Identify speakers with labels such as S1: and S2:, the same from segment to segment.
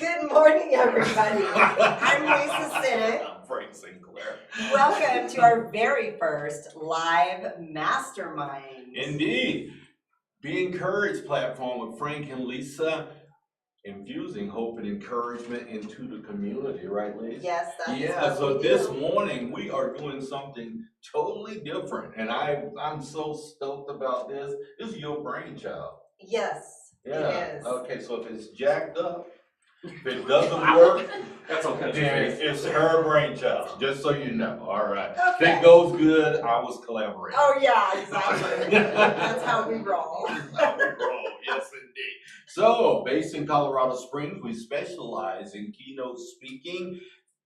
S1: Good morning, everybody. I'm Lisa Sinnott.
S2: I'm Frank Sinclair.
S1: Welcome to our very first live mastermind.
S2: Indeed. Be Encouraged platform with Frank and Lisa, infusing hope and encouragement into the community, right, Lisa?
S1: Yes, that's
S2: Yeah,
S1: what
S2: so
S1: we
S2: this
S1: do.
S2: morning we are doing something totally different, and I'm so stoked about this. This is your brainchild.
S1: Yes,
S2: Yeah.
S1: it is.
S2: Okay, so if it's jacked up, if it doesn't work,
S3: That's okay.
S2: then it's her brainchild, just so you know. All right. If
S1: Okay.
S2: it goes good, I was collaborating.
S1: Oh yeah, exactly. That's how we roll.
S2: Yes, indeed. So, based in Colorado Springs, we specialize in keynote speaking,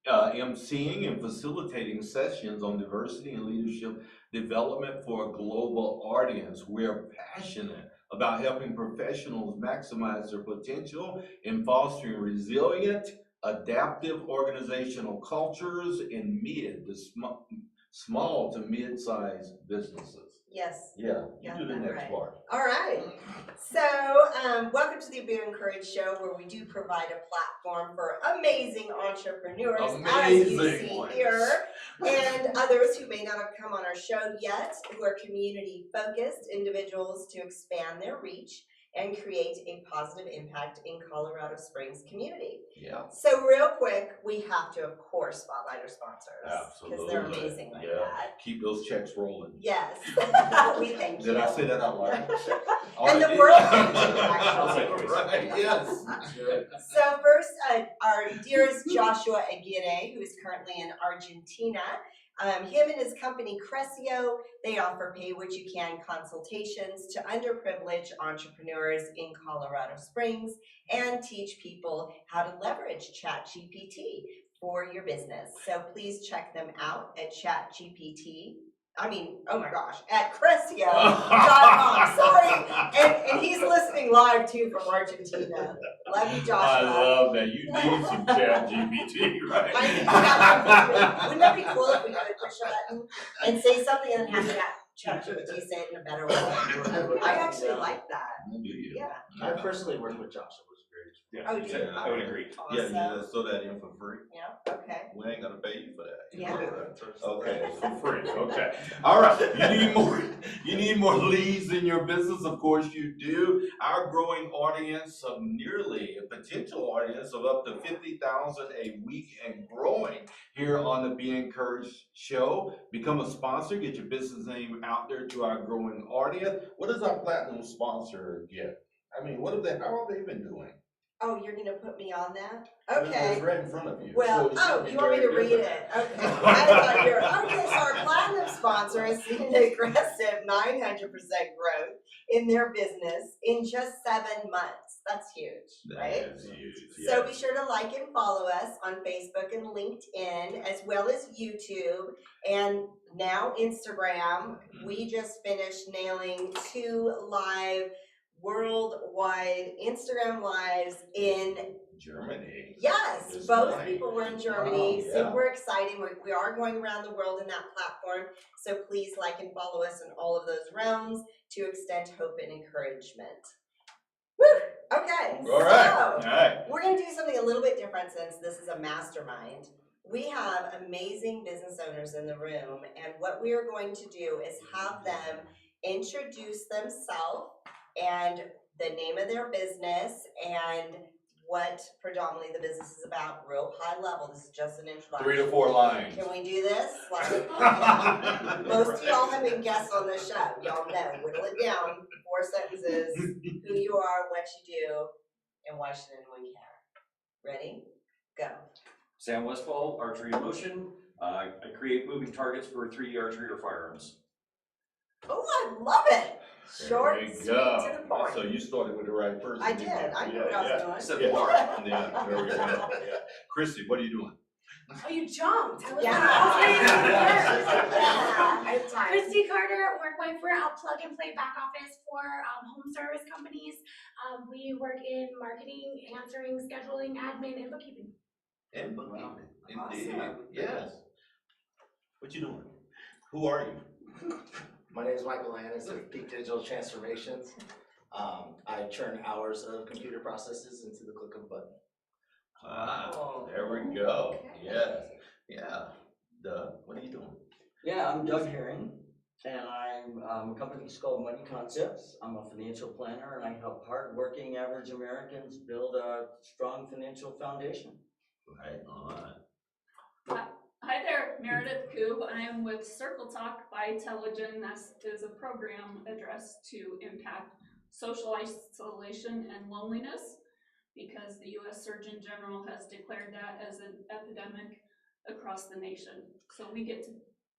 S2: emceeing, and facilitating sessions on diversity and leadership development for a global audience. We're passionate about helping professionals maximize their potential in fostering resilient, adaptive organizational cultures in small to mid-sized businesses.
S1: Yes.
S2: Yeah, you do the
S1: Got that
S2: next
S1: right.
S2: part.
S1: All right. So, welcome to the Be Encouraged show, where we do provide a platform for amazing entrepreneurs, as you
S2: Amazing
S1: see
S2: ones.
S1: here, and others who may not have come on our show yet, who are community-focused individuals to expand their reach and create a positive impact in Colorado Springs community.
S2: Yeah.
S1: So real quick, we have to, of course, spotlight our sponsors.
S2: Absolutely.
S1: Because they're amazing like that.
S2: Keep those checks rolling.
S1: Yes. We thank you.
S2: Did I say that out loud?
S1: And the world thanks you, actually.
S2: Right, yes.
S1: So first, our dearest Joshua Aguirre, who is currently in Argentina. Him and his company Cressio, they offer pay what you can consultations to underprivileged entrepreneurs in Colorado Springs and teach people how to leverage ChatGPT for your business. So please check them out at at Cressio.com. Sorry. And he's listening live too from Argentina. Love you, Joshua.
S2: I love that. You need some ChatGPT, right?
S1: I need ChatGPT. Wouldn't that be cool if we could push a button and say something and then have ChatGPT say it in a better way? I actually like that.
S2: Do you?
S1: Yeah.
S3: I personally worked with Joshua. It was great.
S2: Yeah,
S1: Oh, you
S2: I would agree.
S1: Awesome.
S2: Yeah, so that in for free.
S1: Yeah, okay.
S2: We ain't gonna pay you for that. You
S1: Yeah.
S2: know that. Okay, for free. Okay. All right. You need more leads in your business. Of course you do. Our growing audience of nearly a potential audience of up to 50,000 a week and growing here on the Be Encouraged show. Become a sponsor. Get your business name out there to our growing audience. What does our platinum sponsor get? I mean, how have they been doing?
S1: Oh, you're gonna put me on that?
S2: It's
S1: Okay.
S2: right in front of you.
S1: Well,
S2: So
S1: you want me to read it? Okay. I thought okay, so our platinum sponsor has seen an aggressive 900% growth in their business in just 7 months. That's huge, right?
S2: That is huge.
S1: So
S2: Yes.
S1: be sure to like and follow us on Facebook and LinkedIn, as well as YouTube and now Instagram. We just finished nailing 2 live worldwide Instagram lives in
S2: Germany.
S1: Yes,
S2: Just
S1: both
S2: nice.
S1: people were in Germany.
S2: Wow, yeah.
S1: Super exciting. We are going around the world in that platform. So please like and follow us in all of those realms to extend hope and encouragement. Woo! Okay.
S2: All right.
S1: We're going to do something a little bit different since this is a mastermind. We have amazing business owners in the room, and what we are going to do is have them introduce themselves and the name of their business and what predominantly the business is about, real high level. This is just an introduction.
S2: 3 to 4 lines.
S1: Can we do this? Like, most of y'all have been guests on this show. Y'all know. Whittle it down. 4 sentences. Who you are, what you do, and why should anyone care? Ready? Go.
S3: Sam Westfall, Archery in Motion. I create moving targets for 3D archery or firearms.
S1: Oh, I love it. Short,
S2: There you
S1: sweet,
S2: go.
S1: to the point.
S2: So you started with the right person.
S1: I did. I knew what I was doing.
S3: Set the bar.
S2: Yeah, there we go. Yeah. Christy, what are you doing?
S4: Oh, you jumped. I was
S1: Yeah.
S4: Christy Carter, work wife for a plug and play back office for home service companies. We work in marketing, answering, scheduling, admin, and bookkeeping.
S2: And bookkeeping. Indeed.
S1: Awesome.
S2: Yes. What you doing? Who are you?
S5: My name is Michael Lannis of Peak Digital Transformations. I churn hours of computer processes into the click of a button.
S2: Ah, there we go. Yes. Yeah. Doug, what are you doing?
S6: Yeah, I'm Doug Herring, and I'm a company called Money Concepts. I'm a financial planner, and I help hardworking average Americans build a strong financial foundation.
S2: Right on.
S7: Hi there, Meredith Koob. I am with Circle Talk by Telegen. That is a program addressed to impact social isolation and loneliness, because the U.S. Surgeon General has declared that as an epidemic across the nation. So we get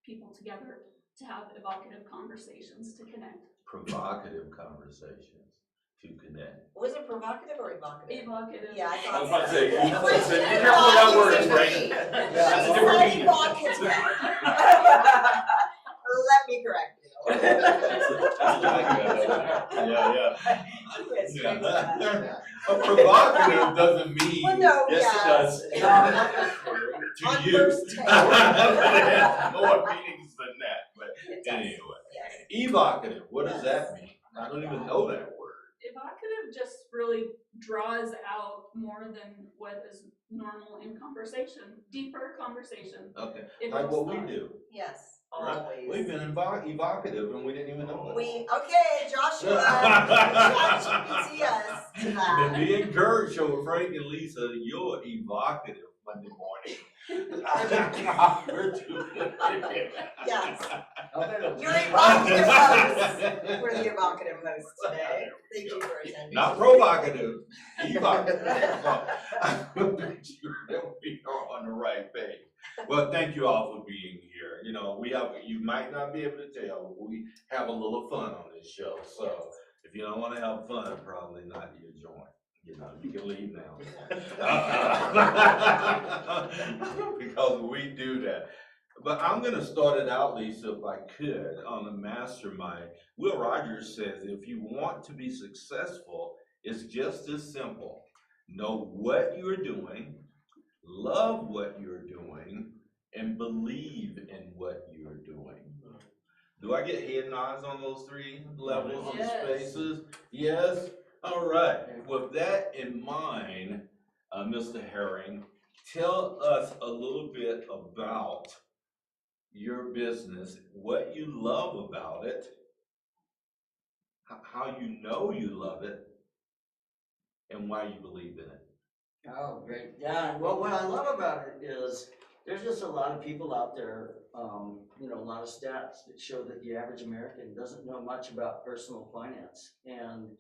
S7: people together to have evocative conversations to connect.
S2: Provocative conversations to connect.
S1: Was it provocative or evocative?
S7: Evocative.
S1: Yeah, I
S2: I
S1: thought
S2: was about to say,
S1: so.
S2: I said, be careful with that word, Frank. That's a different
S1: It's
S2: meaning.
S1: not evocative. Let me correct you.
S2: Yeah.
S1: Yes, straight to that.
S2: Yeah. But provocative doesn't mean.
S1: Well, no,
S2: Yes,
S1: yes.
S2: it does.
S6: No, not necessarily.
S2: To
S1: On
S2: you.
S1: first take.
S2: It has more meanings than that, but
S1: It does.
S2: anyway.
S1: Yes.
S2: Evocative, what does
S1: Yes.
S2: that mean? I don't even know that word.
S7: Evocative just really draws out more than what is normal in conversation, deeper conversation.
S2: Okay,
S7: It
S2: like what
S7: evokes
S2: we do.
S1: Yes,
S2: Right?
S1: always.
S2: We've been evocative and we didn't even know it.
S1: Okay, Joshua, ChatGPT us to
S2: Then
S1: that.
S2: be encouraged, so Frank and Lisa, you're evocative Monday morning. We're too good.
S1: Yes,
S6: I'll bet it'll-
S1: you're evocative host. We're the evocative host today. Thank you for attending.
S2: Not provocative, evocative. So, I bet you that we are on the right page. Well, thank you all for being here. You know, you might not be able to tell, but we have a little fun on this show. So if you don't want to have fun, probably not your joint. You know, you can leave now. Because we do that. But I'm gonna start it out, Lisa, if I could, on the mastermind. Will Rogers says, if you want to be successful, it's just as simple. Know what you're doing, love what you're doing, and believe in what you're doing. Do I get head nods on those three levels and
S7: Yes.
S2: spaces? Yes? All right. With that in mind, Mr. Herring, tell us a little bit about your business, what you love about it, how you know you love it, and why you believe in it.
S6: Oh, great. Yeah, well, what I love about it is there's just a lot of people out there, a lot of stats that show that the average American doesn't know much about personal finance. And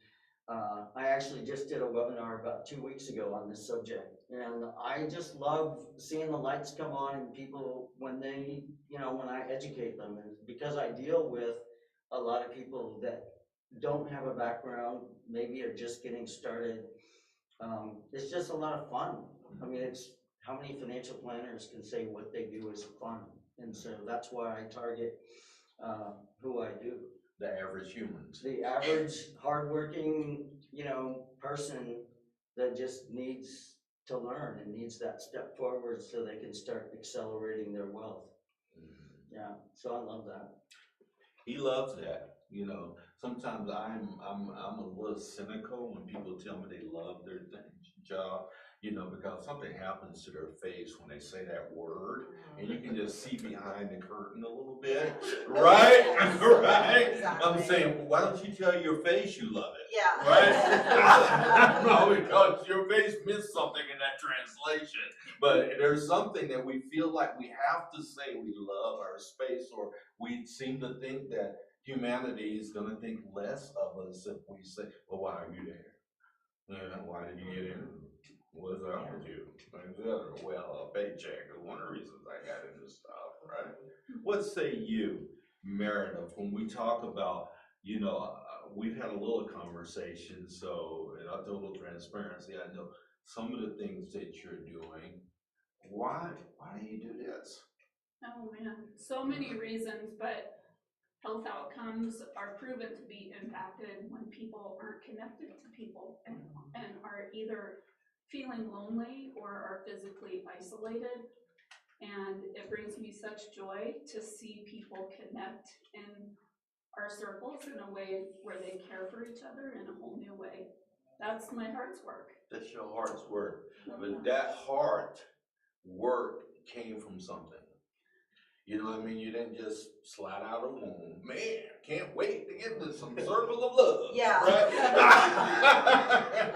S6: I actually just did a webinar about 2 weeks ago on this subject. And I just love seeing the lights come on and people when I educate them. And because I deal with a lot of people that don't have a background, maybe are just getting started. It's just a lot of fun. I mean, it's how many financial planners can say what they do is fun, and so that's why I target who I do.
S2: The average humans.
S6: The average hardworking, person that just needs to learn and needs that step forward so they can start accelerating their wealth. Yeah, so I love that.
S2: He loves that. You know, sometimes I'm a little cynical when people tell me they love their job, because something happens to their face when they say that word, and you can just see behind the curtain a little bit, right? Right?
S1: Exactly.
S2: I'm saying, well, why don't you tell your face you love it?
S1: Yeah.
S2: Right? No, because your face missed something in that translation. But there's something that we feel like we have to say we love our space, or we seem to think that humanity is going to think less of us if we say, well, why are you there? Yeah, why did you get in? What's up with you? Well, a paycheck is one of the reasons I got into stuff, right? What say you, Meredith, when we talk about, we've had a little conversation, so in our total transparency, I know some of the things that you're doing. Why do you do this?
S7: Oh man, so many reasons, but health outcomes are proven to be impacted when people aren't connected to people and are either feeling lonely or are physically isolated. And it brings me such joy to see people connect in our circles in a way where they care for each other in a whole new way. that's my heart's work.
S2: That's your heart's work. But that heart work came from something. You know what I mean? You didn't just slide out of the womb. Man, can't wait to get into some circle of love.
S1: Yeah.
S2: Right?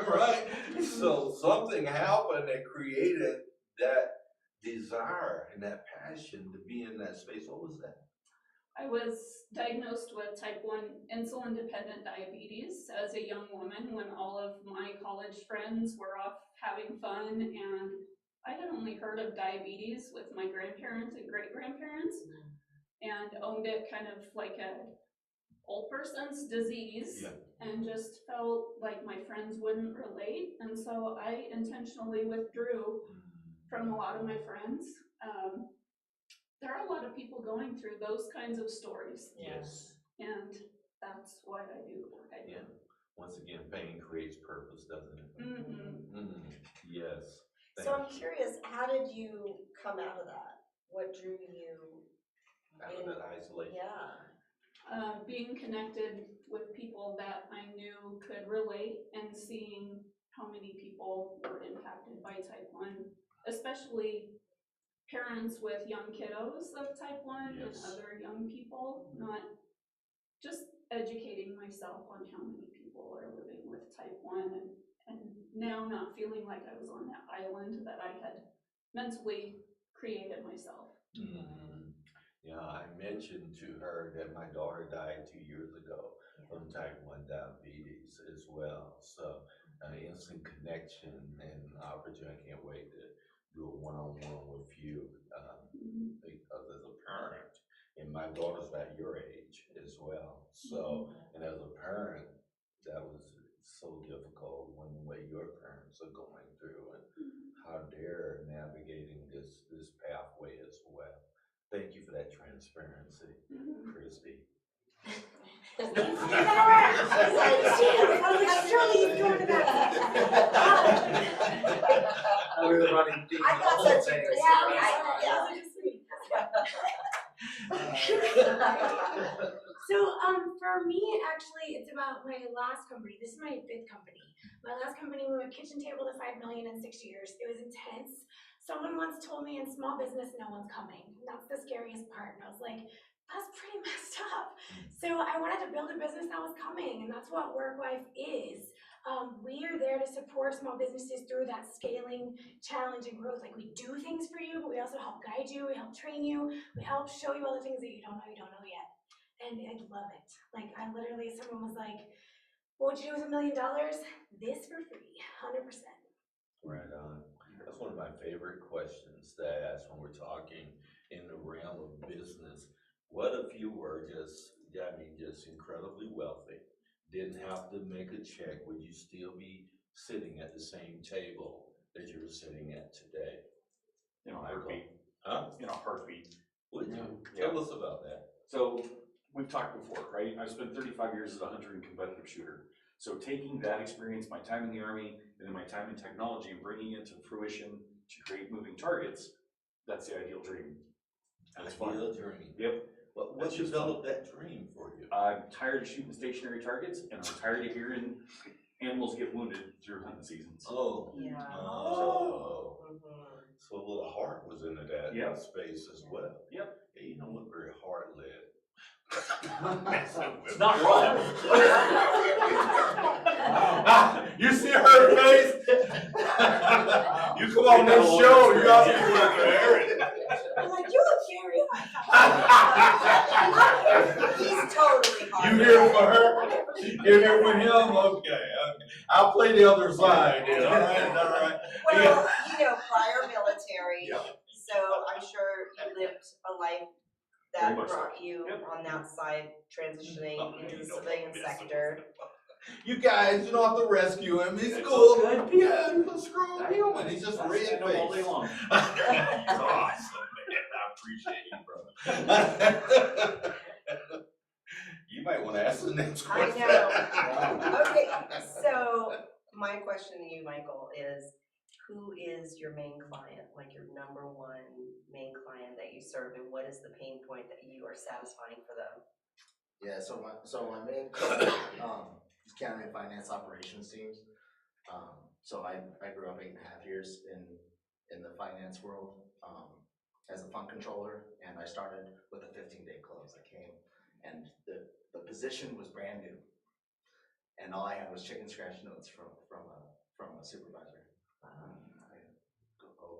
S2: Right? So something happened that created that desire and that passion to be in that space. What was that?
S7: I was diagnosed with type 1 insulin-dependent diabetes as a young woman when all of my college friends were off having fun, and I had only heard of diabetes with my grandparents and great-grandparents and owned it kind of like a old person's disease, and just felt like my friends wouldn't relate, and so I intentionally withdrew from a lot of my friends. There are a lot of people going through those kinds of stories.
S2: Yes.
S7: And that's why I do the work I do.
S2: Yeah. Once again, pain creates purpose, doesn't it? Yes.
S1: So I'm curious, how did you come out of that? What drew you
S2: Out of that isolation.
S1: Yeah.
S7: Being connected with people that I knew could relate and seeing how many people were impacted by type 1, especially parents with young kiddos of type 1 and other young people, not just educating myself on how many people are living with type 1 and now not feeling like I was on that island that I had mentally created myself.
S2: Yeah, I mentioned to her that my daughter died 2 years ago from type 1 diabetes as well. So an instant connection and opportunity. I can't wait to do a one-on-one with you because as a parent, and my daughter's about your age as well. So, and as a parent, that was so difficult when what your parents are going through and how they're navigating this pathway as well. Thank you for that transparency, Christy.
S5: We were running deep.
S1: I got
S5: the whole
S1: such a
S5: thing.
S4: So, for me, actually, it's about my last company. This is my 5th company. My last company, we went kitchen table to 5 million in 6 years. It was intense. Someone once told me in small business, no one's coming. That's the scariest part. And I was like, that's pretty messed up. So I wanted to build a business that was coming, and that's what Work Life is. We are there to support small businesses through that scaling challenge and growth. Like, we do things for you, but we also help guide you, we help train you, we help show you all the things that you don't know yet. And I love it. Like, I literally, someone was like, what would you do with $1 million? This for free, 100%.
S2: Right on. That's one of my favorite questions to ask when we're talking in the realm of business. What if you were just incredibly wealthy, didn't have to make a check, would you still be sitting at the same table that you're sitting at today?
S3: In a heartbeat.
S2: Huh?
S3: In a heartbeat.
S2: Would you?
S3: Yeah.
S2: Tell us about that.
S3: So we've talked before, right? I've spent 35 years as a hunter and competitive shooter. So taking that experience, my time in the Army, and then my time in technology, and bringing it to fruition to create moving targets, that's the ideal dream. That's fun.
S2: Ideal dream.
S3: Yep.
S2: But what developed that dream for you?
S3: I'm tired of shooting stationary targets, and I'm tired of hearing animals get wounded through hunting seasons.
S2: Oh.
S1: Yeah.
S2: Oh. So a little heart was into that space as well.
S3: Yep.
S2: Yeah, you know what? Very heart led.
S3: It's not wrong.
S2: You see her face? You come on this show, you got to be with
S4: I'm like, you look very
S1: He's totally hard.
S2: You here for her? You here for him? Okay. I'll play the other side. All right.
S1: Well, prior military, so I'm sure you lived a life that brought you on that side, transitioning into the civilian sector.
S2: You guys, you don't have to rescue him. He's cool. Yeah, screw him. And he's just red faced.
S3: All day long.
S2: He's awesome, man. I appreciate you, bro. You might want to ask the next question.
S1: I know. Okay, so my question to you, Michael, is who is your main client, like your number one main client that you serve, and what is the pain point that you are satisfying for them?
S5: Yeah, so my main client is accounting and finance operations teams. So I grew up 8.5 years in the finance world as a fund controller, and I started with a 15-day close. I came, and the position was brand new, and all I had was chicken scratch notes from a supervisor. I go, oh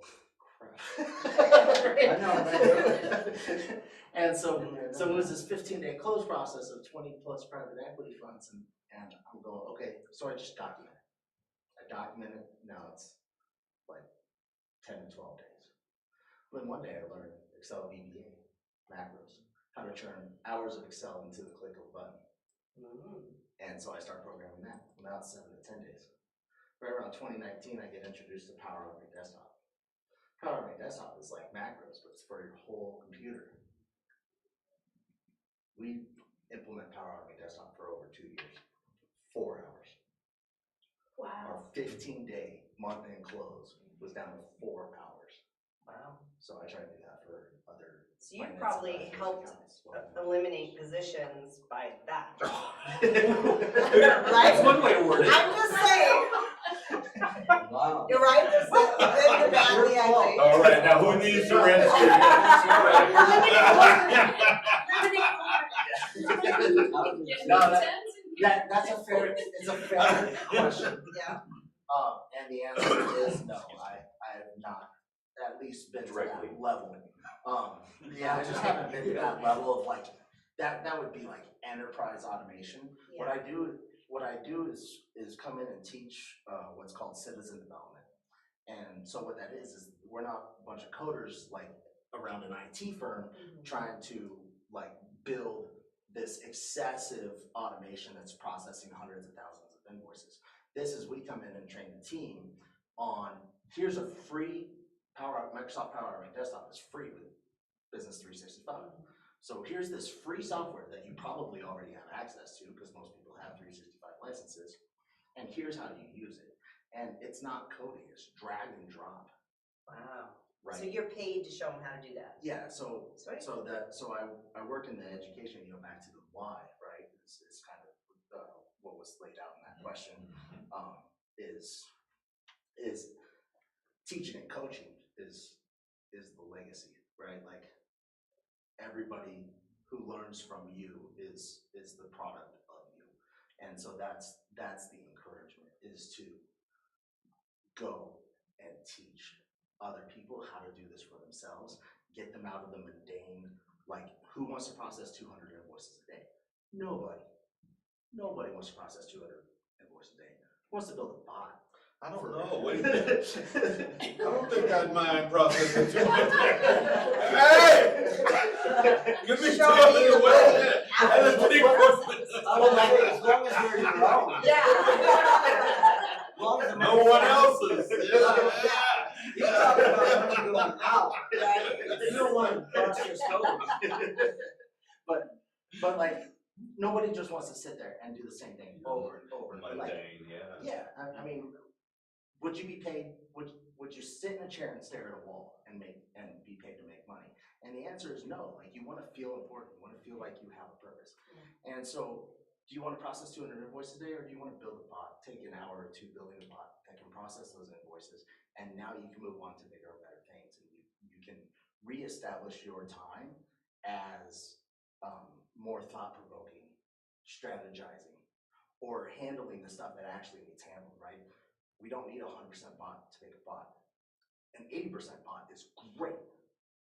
S5: crap!
S6: I know, right?
S5: And so it was this 15-day close process of 20 plus private equity funds, and I'm going, okay, so I just document it. I document it, now it's like 10 to 12 days. Then one day I learned Excel VBA, macros, how to turn hours of Excel into the click of a button. And so I start programming that. Now it's 7 to 10 days. Right around 2019, I get introduced to Power Automate Desktop. Power Automate Desktop is like macros, but it's for your whole computer. We implement Power Automate Desktop for over 2 years, 4 hours.
S4: Wow.
S5: Our 15-day month-end close was down to 4 hours.
S6: Wow.
S5: So I try to do that for other.
S1: So you
S5: finance
S1: probably
S5: advisors,
S1: helped
S5: accountants,
S1: eliminate positions by that.
S5: whatever.
S3: That's one way to word it.
S1: I'm just saying,
S6: Wow.
S1: you're right, there's the good, the bad, the ugly.
S2: All right, now who needs to rinse
S6: No, that's a fair, it's a fair question.
S1: Yeah.
S5: And the answer is no, I have not at least been to
S3: Directly.
S5: that level. Yeah, I just haven't been to that level of like, that would be like enterprise automation. What I do is come in and teach what's called citizen development. And so what that is we're not a bunch of coders like around an IT firm trying to like build this excessive automation that's processing hundreds of thousands of invoices. This is, we come in and train the team on, here's a free Microsoft Power Automate Desktop is free with Business 365. So here's this free software that you probably already have access to because most people have 365 licenses. And here's how you use it. And it's not coding, it's drag and drop.
S1: Wow.
S5: Right.
S1: So you're paid to show them how to do that.
S5: Yeah, so
S1: Sweet.
S5: I work in the education, back to the why, right? Is kind of what was laid out in that question. Is teaching and coaching is the legacy, right? Like everybody who learns from you is the product of you. And so that's the encouragement, is to go and teach other people how to do this for themselves, get them out of the mundane, like who wants to process 200 invoices a day? Nobody wants to process 200 invoices a day. Who wants to build a bot?
S2: I don't know, wait a minute. I don't think I'd mind processing 200. Hey! Give me
S1: Show
S2: 200,
S1: me your
S2: wait a
S1: money.
S2: minute. I didn't think
S6: I was like, as long as they're your own.
S1: Yeah.
S6: As long as the
S2: no one else's. Yeah.
S6: You talk about money going out. You don't want to bust your stove.
S5: But like nobody just wants to sit there and do the same thing over and over. But like,
S2: Mundane, yeah.
S5: yeah, I mean, would you be paid? Would you sit in a chair and stare at a wall and be paid to make money? And the answer is no. Like you want to feel important. You want to feel like you have a purpose. And so, do you want to process 200 invoices a day, or do you want to build a bot? Take an hour or two building a bot that can process those invoices, and now you can move on to bigger and better things, and you can reestablish your time as more thought-provoking, strategizing, or handling the stuff that actually needs handled, right? We don't need a 100% bot to make a bot. An 80% bot is great.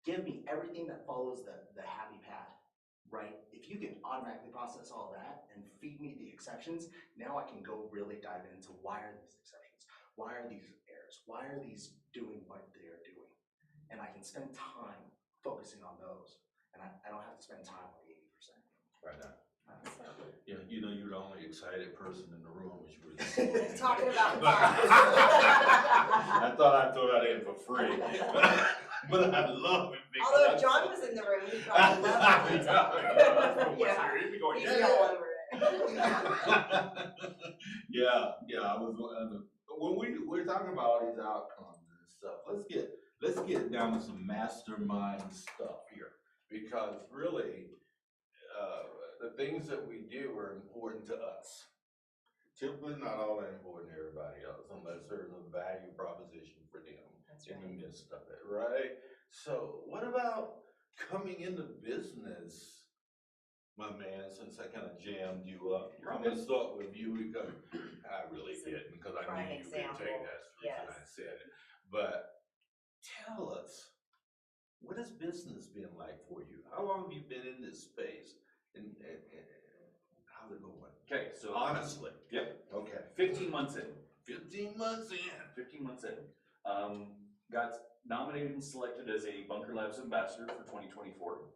S5: Give me everything that follows the happy path, right? If you can automatically process all that and feed me the exceptions, now I can go really dive into why are these exceptions? Why are these errors? Why are these doing what they are doing? And I can spend time focusing on those. And I don't have to spend time on the 80%.
S2: Right now. Yeah, you're the only excited person in the room as you were
S1: Talking about bots.
S2: I thought I'd throw that in for free. But I love it. because
S1: Although
S2: I'm
S1: if John
S2: so-
S1: was in the room, he'd probably love it. Yeah.
S2: He'd be going,
S1: He'd
S2: yeah.
S1: be all over it.
S2: Yeah, I was when we're talking about all these outcomes and stuff, let's get down to some mastermind stuff here, because really the things that we do are important to us, typically not all that important to everybody else unless there's a value proposition for them
S1: That's
S2: in the
S1: right.
S2: midst of it, right? So what about coming into business, my man, since I kind of jammed you up? I'm gonna start with you because I really
S1: He's a
S2: didn't, because I
S1: prime
S2: knew you could take
S1: example.
S2: that. That's the reason I
S1: Yes.
S2: said it. But tell us, what has business been like for you? How long have you been in this space? And how's it going?
S3: Okay, so
S2: Honestly.
S3: Yep.
S2: Okay.
S3: 15 months in.
S2: 15 months in.
S3: 15 months in. Got nominated and selected as a Bunker Labs ambassador for 2024.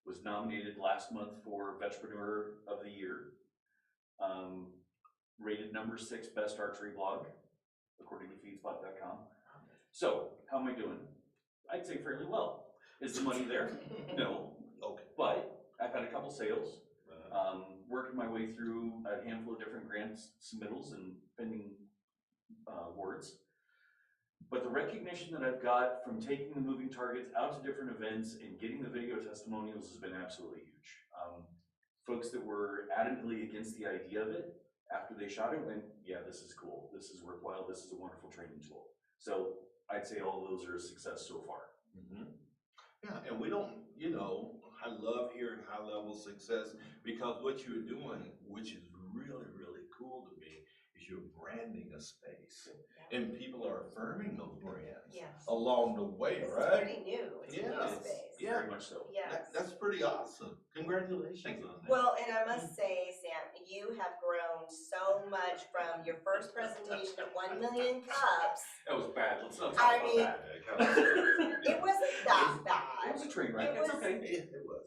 S3: Was nominated last month for Vetrepreneur of the Year. Rated number 6 best archery blog, according to feedspot.com. So, how am I doing? I'd say fairly well. Is the money there? No.
S2: Okay.
S3: But I've had a couple sales. Working my way through a handful of different grants, submittals, and pending awards. But the recognition that I've got from taking the moving targets out to different events and getting the video testimonials has been absolutely huge. Folks that were adamantly against the idea of it, after they shot it, went, yeah, this is cool, this is worthwhile, this is a wonderful training tool. So I'd say all of those are a success so far.
S2: Mm-hmm. Yeah, and we don't, I love hearing high level success because what you're doing, which is really, really cool to me, is you're branding a space. And people are affirming those brands along the way,
S1: This
S2: right?
S1: is pretty new. It's a new space.
S2: Yeah.
S3: Very much so.
S1: Yes.
S2: That's pretty awesome. Congratulations on that.
S1: Well, and I must say, Sam, you have grown so much from your first presentation at 1 million cups.
S3: That was bad. Let's not talk
S1: I
S3: about
S1: mean,
S3: that.
S1: It wasn't that
S3: It
S1: bad.
S3: was a train wreck.
S1: It
S3: It's
S1: was-
S3: okay.
S2: It was.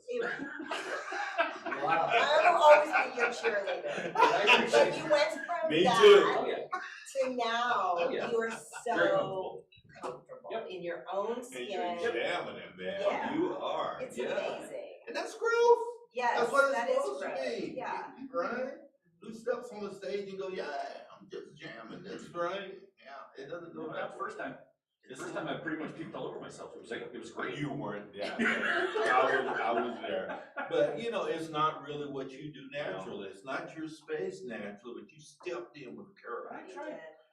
S6: Wow.
S1: I will always be your cheerleader. But you went from
S2: Me
S1: that
S2: too.
S3: Oh, yeah.
S1: to now.
S3: Oh, yeah.
S1: You are
S3: Very
S1: so
S3: comfortable.
S1: comfortable
S3: Yep.
S1: in your own
S2: And
S1: skin.
S2: you're jamming it, man.
S1: Yeah.
S2: You are.
S1: It's
S2: yeah.
S1: amazing.
S2: And that's growth.
S1: Yes,
S2: That's what it's
S1: that is
S2: supposed to
S1: growth.
S2: be.
S1: Yeah.
S2: Right? Who steps on the stage and go, yeah, I'm just jamming this, right? Yeah, it doesn't go
S3: No,
S2: that
S3: not the first time. The first time I pretty much puked all over myself. It was great.
S2: You weren't, yeah. I was there. But it's not really what you do naturally. It's not your space naturally, but you stepped in with courage.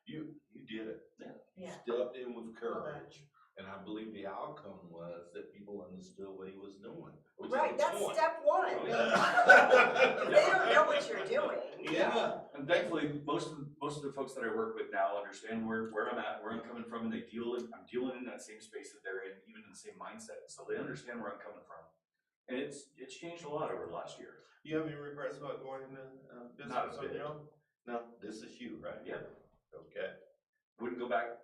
S1: You did.
S2: You did it.
S3: Yeah.
S2: You
S1: Yeah.
S2: stepped in with
S1: Well
S2: courage. And I believe the outcome was that people understood what he was doing. which is
S1: Right,
S2: the
S1: that's
S2: point.
S1: step one.
S3: Oh,
S1: They don't know what you're doing.
S2: Yeah.
S3: And thankfully, most of the folks that I work with now understand where I'm at, where I'm coming from, and I'm dealing in that same space that they're in, even in the same mindset. So they understand where I'm coming from. And it's changed a lot over the last year.
S2: You have any regrets about going into business
S3: Not a
S2: on
S3: bit.
S2: your own? No, this is you, right?
S3: Yeah.
S2: Okay.
S3: Wouldn't go back,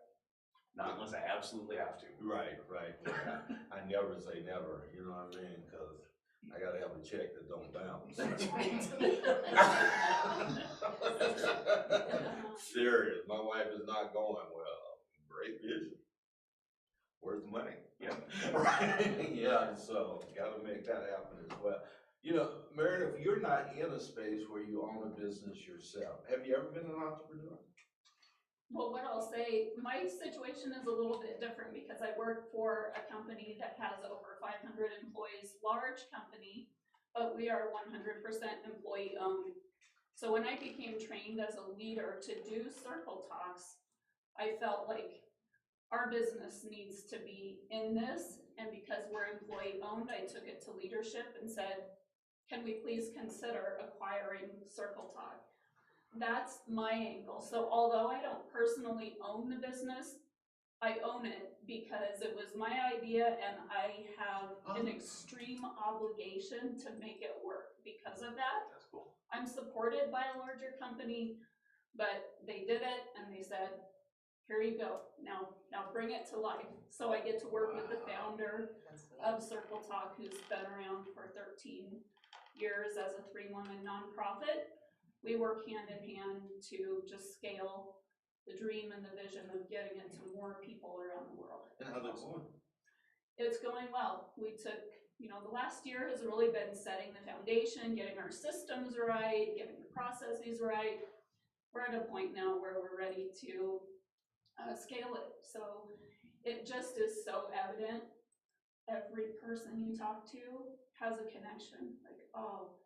S3: not unless I absolutely have to.
S2: Right. Yeah. I never say never, you know what I mean? Because I gotta have a check that don't bounce. Serious, my wife is not going well. Great vision. Where's the money?
S3: Yeah.
S2: Right. Yeah. So gotta make that happen as well. Meredith, you're not in a space where you own a business yourself. Have you ever been an entrepreneur?
S7: Well, what I'll say, my situation is a little bit different because I work for a company that has over 500 employees, large company, but we are 100% employee owned. So when I became trained as a leader to do circle talks, I felt like our business needs to be in this, and because we're employee owned, I took it to leadership and said, can we please consider acquiring Circle Talk? That's my angle. So although I don't personally own the business, I own it because it was my idea and I have an extreme obligation to make it work because of that.
S3: That's cool.
S7: I'm supported by a larger company, but they did it and they said, here you go, now bring it to life. So I get to work with the founder of Circle Talk, who's been around for 13 years as a 3-woman nonprofit. We work hand in hand to just scale the dream and the vision of getting it to more people around the world.
S2: And how's it going?
S7: It's going well. We took, the last year has really been setting the foundation, getting our systems right, getting the processes right. We're at a point now where we're ready to scale it. So it just is so evident. Every person you talk to has a connection. Like, oh,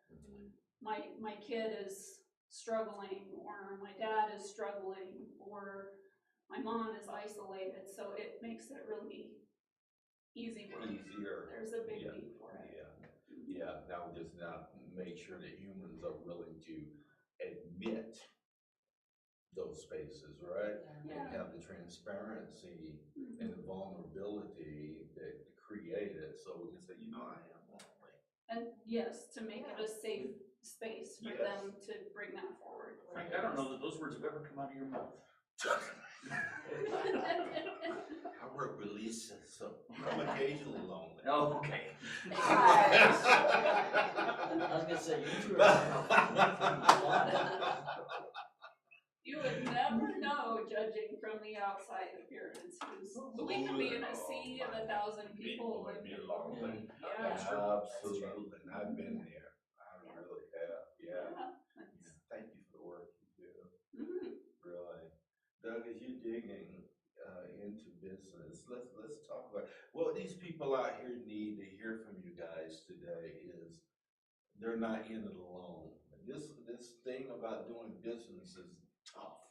S7: my kid is struggling, or my dad is struggling, or my mom is isolated, so it makes it really easy work.
S2: Easier.
S7: There's a big
S2: Yeah.
S7: need for it.
S2: Yeah, now just now make sure that humans are willing to admit those spaces, right?
S7: Yeah.
S2: And have the transparency
S7: Mhm.
S2: and the vulnerability that create it, so we can say, you know, I am lonely.
S7: And yes, to make it a safe space for
S2: Yes.
S7: them to bring that forward.
S3: Frank, I don't know that those words have ever come out of your mouth.
S2: I work with Lisa, so I'm occasionally lonely.
S3: Oh, okay.
S6: I was gonna say, you two are.
S7: You would never know, judging from the outside appearance, who's, we could be in a sea of 1,000 people
S2: would
S7: living.
S2: be lonely.
S7: Yeah.
S2: Absolutely, and I've been there. I really have, yeah.
S7: That's-
S2: Thank you for the work you do,
S7: Mhm.
S2: really. Doug, as you're digging into business, let's talk about what these people out here need to hear from you guys today is they're not in it alone. This thing about doing business is tough.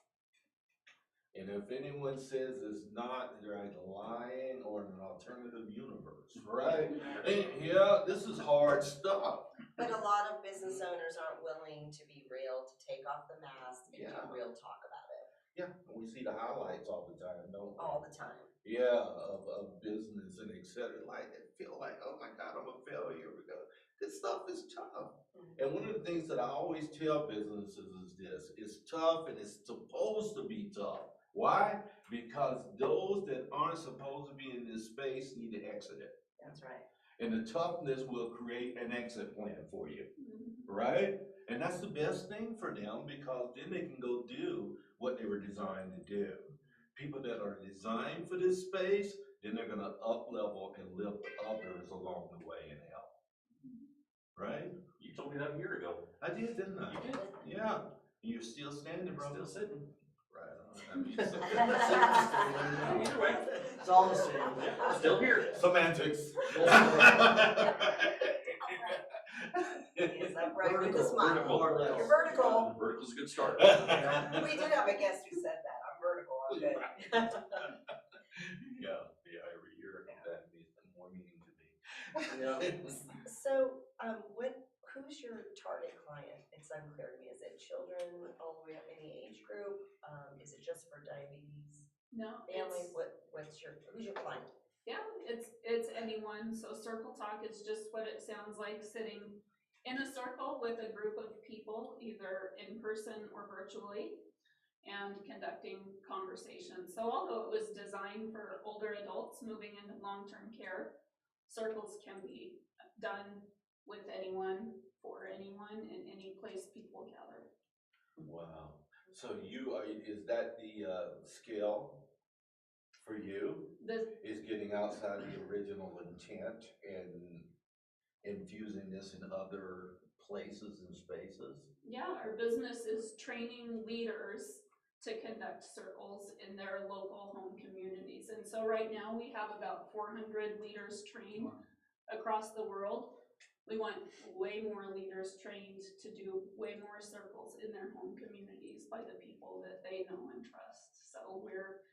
S2: And if anyone says it's not, they're either lying or in an alternative universe, right? And, yeah, this is hard stuff.
S1: But a lot of business owners aren't willing to be real, to take off the mask and
S2: Yeah.
S1: do real talk about it
S2: Yeah, we see the highlights all the time, don't we?
S1: all the time.
S2: Yeah, of business and et cetera. Like, they feel like, oh my God, I'm a failure because this stuff is tough. And one of the things that I always tell businesses is this: it's tough and it's supposed to be tough. Why? Because those that aren't supposed to be in this space need to exit it.
S1: That's right.
S2: And the toughness will create an exit plan for you,
S7: Mhm.
S2: right? And that's the best thing for them because then they can go do what they were designed to do. People that are designed for this space, then they're gonna up level and lift others along the way and help. Right?
S3: You told me that a year ago.
S2: I did, didn't I?
S3: You did.
S2: Yeah. You're still standing, bro.
S3: Still sitting.
S2: Right on. I mean, so-
S3: Either way,
S6: It's all the same.
S3: yeah, still here.
S2: Semantics.
S1: He is upright with a smile.
S6: Vertical, more or less.
S1: You're vertical.
S3: Vertical's a good start.
S1: We did have a guest who said that. I'm vertical. I'm good.
S2: Yeah, every year that means more meaning to me.
S6: Yeah.
S1: So, who's your target client? It's unclear to me. Is it children all the way up, any age group? Is it just for diabetes?
S7: No,
S1: Family?
S7: it's,
S1: Who's your client?
S7: yeah, it's anyone. So Circle Talk is just what it sounds like, sitting in a circle with a group of people, either in person or virtually, and conducting conversations. So although it was designed for older adults moving into long-term care, circles can be done with anyone, for anyone, in any place people gather.
S2: Wow. So is that the scale for you? Is getting outside the original intent and infusing this in other places and spaces?
S7: Yeah, our business is training leaders to conduct circles in their local home communities. And so right now we have about 400 leaders trained across the world. We want way more leaders trained to do way more circles in their home communities by the people that they know and trust. So we're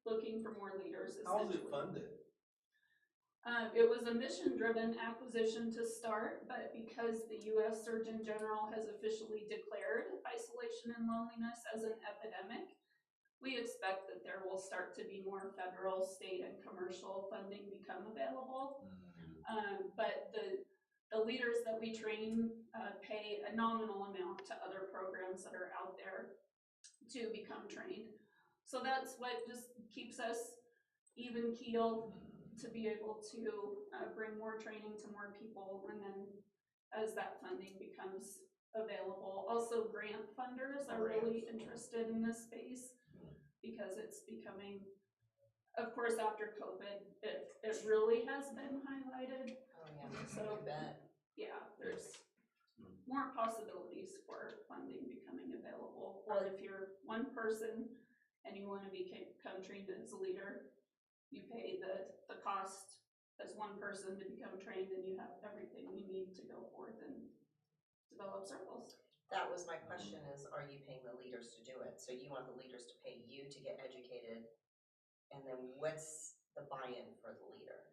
S7: looking for more leaders.
S2: How is it
S7: essentially.
S2: funded?
S7: It was a mission-driven acquisition to start, but because the U.S. Surgeon General has officially declared isolation and loneliness as an epidemic, we expect that there will start to be more federal, state, and commercial funding become available. But the leaders that we train pay a nominal amount to other programs that are out there to become trained. So that's what just keeps us even keel to be able to bring more training to more people, and then as that funding becomes available. Also, grant funders are really interested in this space because it's becoming, of course, after COVID, it really has been highlighted.
S1: Oh, yeah.
S7: So,
S1: I bet.
S7: yeah, there's more possibilities for funding becoming available. Or if you're one person and you want to become trained as a leader, you pay the cost as one person to become trained, and you have everything you need to go forth and develop circles.
S1: That was my question is, are you paying the leaders to do it? So you want the leaders to pay you to get educated, and then what's the buy-in for the leader?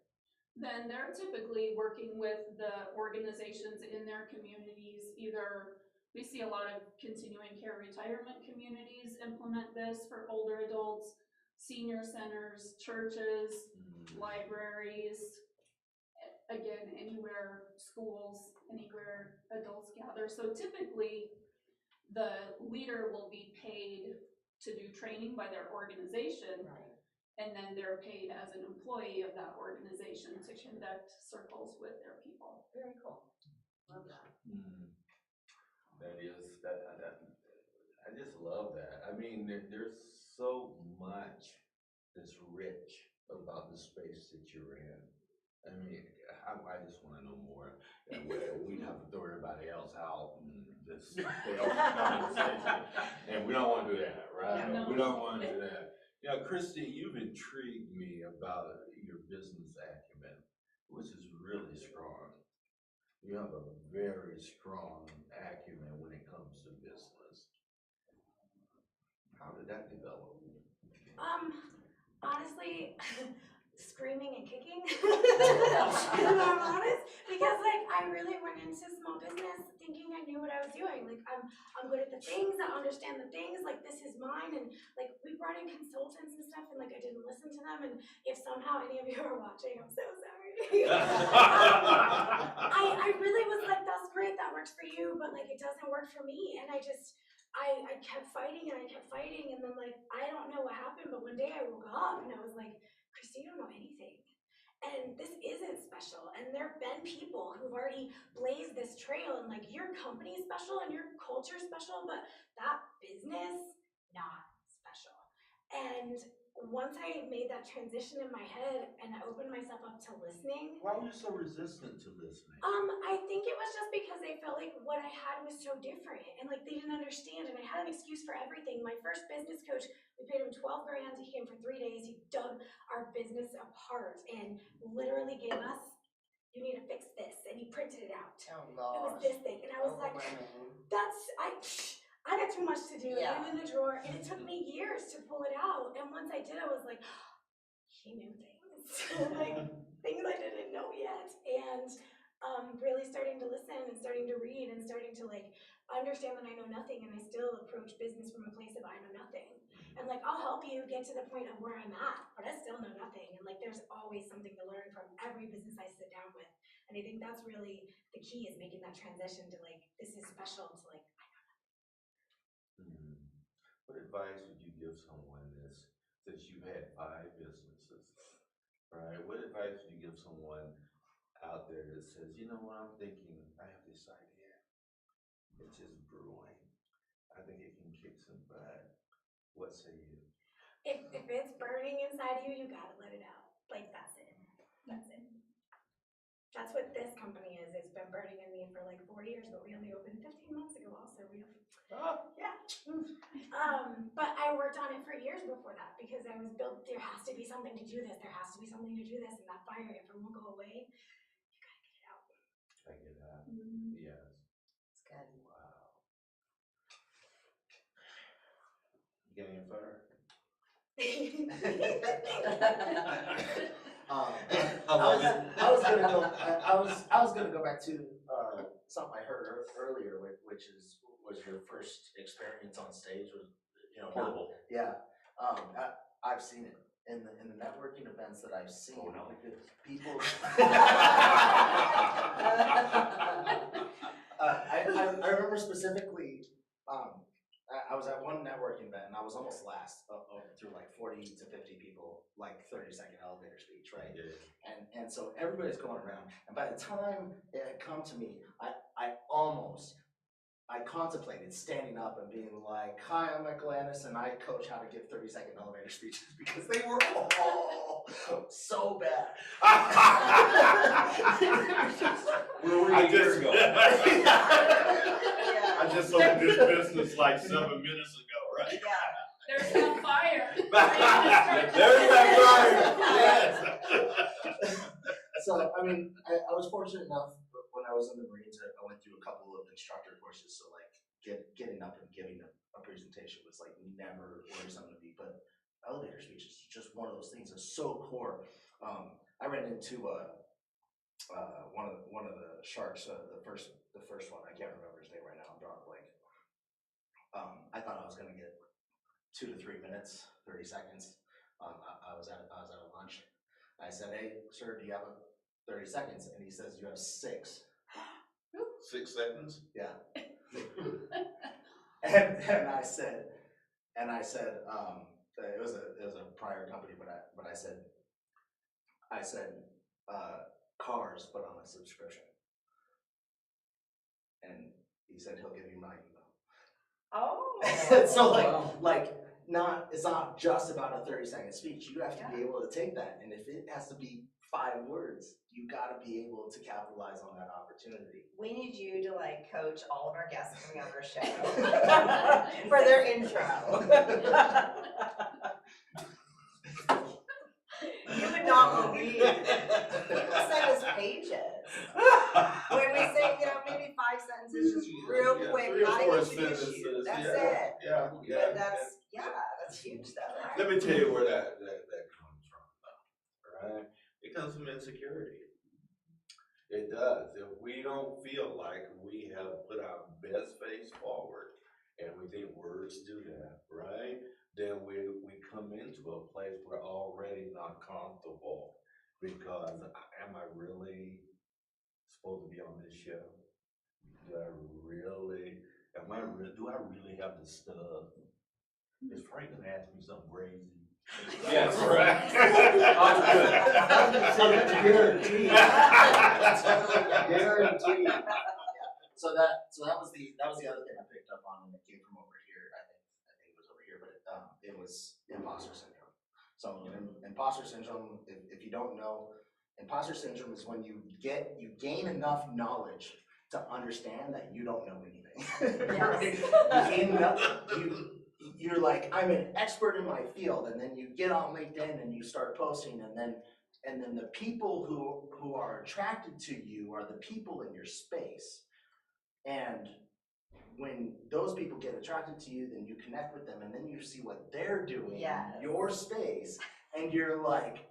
S7: Then they're typically working with the organizations in their communities. Either we see a lot of continuing care retirement communities implement this for older adults, senior centers, churches, libraries, again, anywhere, schools, anywhere adults gather. So typically, the leader will be paid to do training by their organization,
S1: Right.
S7: and then they're paid as an employee of that organization to conduct circles with their people.
S1: Very cool. Love that.
S2: That is, I just love that. I mean, there's so much that's rich about the space that you're in. I mean, I just want to know more. And we have to throw everybody else out and just stay off the conversation. And we don't want to do that, right?
S7: No.
S2: We don't want to do that. Yeah, Christy, you've intrigued me about your business acumen, which is really strong. You have a very strong acumen when it comes to business. How did that develop?
S4: Honestly, screaming and kicking, if I'm honest, because like I really went into small business thinking I knew what I was doing. Like I'm good at the things, I understand the things, like this is mine, and like we brought in consultants and stuff, and like I didn't listen to them, and if somehow any of you are watching, I'm so sorry. I really was like, that's great, that works for you, but like it doesn't work for me, and I kept fighting and I kept fighting, and then like I don't know what happened, but one day I woke up and I was like, Christy, you don't know anything. And this isn't special. And there have been people who've already blazed this trail, and like your company's special and your culture's special, but that business, not special. And once I made that transition in my head and I opened myself up to listening.
S2: Why were you so resistant to listening?
S4: I think it was just because they felt like what I had was so different, and like they didn't understand, and I had an excuse for everything. My first business coach, we paid him $12 grand. He came for 3 days. He dug our business apart and literally gave us, you need to fix this, and he printed it out.
S1: Oh,
S4: It was this thing, and I was like, I got too much to do.
S1: Yeah.
S4: It went in the drawer, and it took me years to pull it out. And once I did, I was like, he knew things, like things I didn't know yet. And really starting to listen and starting to read and starting to like understand that I know nothing, and I still approach business from a place of I know nothing. And like I'll help you get to the point of where I'm at, but I still know nothing. And like there's always something to learn from every business I sit down with. And I think that's really the key, is making that transition to like this is special to like I know nothing.
S2: What advice would you give someone since you've had 5 businesses, right? What advice would you give someone out there that says, you know what, I'm thinking, I have this idea. It's just brewing. I think it can kick some butt. What say you?
S4: If it's burning inside you gotta let it out. Like that's it. That's it. That's what this company is. It's been burning in me for like 4 years, but we only opened 15 months ago also. Yeah. But I worked on it for years before that, because I was built, there has to be something to do this, there has to be something to do this, and that fire, if it won't go away, you gotta get it out.
S2: I get that. Yes.
S1: It's good.
S2: Wow. You got any fire?
S5: I was gonna go back to something I heard earlier, which was your first experience on stage was, you know,
S3: Horrible.
S5: Yeah, I've seen it in the networking events that I've seen.
S3: Oh, not like this.
S5: People. I remember specifically. I was at one networking event and I was almost last through like 40 to 50 people, like 30-second elevator speech, right?
S2: Yeah.
S5: And so everybody's going around. And by the time it had come to me, I contemplated standing up and being like, hi, I'm Michael Anderson. I coach how to give 30-second elevator speeches, because they were all so bad.
S2: Where were you a year ago? I just opened this business like 7 minutes ago, right?
S1: Yeah.
S7: There's that fire.
S2: There's that fire. Yes.
S5: So, I mean, I was fortunate enough when I was in the Marines, I went through a couple of instructor courses. So, like, getting up and giving a presentation was like never worrisome to me, but elevator speech is just one of those things that's so core. I ran into one of the sharks, the first one. I can't remember his name right now. I'm drawing a blank. I thought I was gonna get 2 to 3 minutes, 30 seconds. I was at a lunch. I said, "Hey, sir, do you have 30 seconds?" And he says, "You have 6."
S2: 6 seconds?
S5: Yeah. and I said, it was a prior company, but I said, cars, but on a subscription. And he said he'll give you my email.
S1: Oh.
S5: So
S6: Wow.
S5: it's not just about a 30-second speech. You have to be able to take that, and if it has to be 5 words, you got to be able to capitalize on that opportunity.
S1: We need you to like coach all of our guests coming on our show for their intro. You would not believe. People send us pages. When we say, maybe 5 sentences, just real quick,
S2: 3 or
S1: how
S2: 4
S1: to introduce you.
S2: sentences,
S1: That's
S2: yeah,
S1: it.
S2: Yeah,
S1: But that's huge though, right?
S2: Let me tell you where that comes from, though, right? It comes from insecurity. It does. If we don't feel like we have put our best face forward, and we think words do that, right? Then we come into a place we're already not comfortable because am I really supposed to be on this show? Do I really have the stuff? Is Frank gonna ask me something crazy?
S3: Yes.
S2: Right.
S6: Guaranteed. Guaranteed.
S5: So that was the other thing I picked up on, and it came from over here. I think it was over here, but it was imposter syndrome. So imposter syndrome, if you don't know, imposter syndrome is when you gain enough knowledge to understand that you don't know anything. Right? You gain enough. You're like, I'm an expert in my field, and then you get on LinkedIn and you start posting, and then the people who are attracted to you are the people in your space. And when those people get attracted to you, then you connect with them, and then you see what they're doing in your space, and you're like,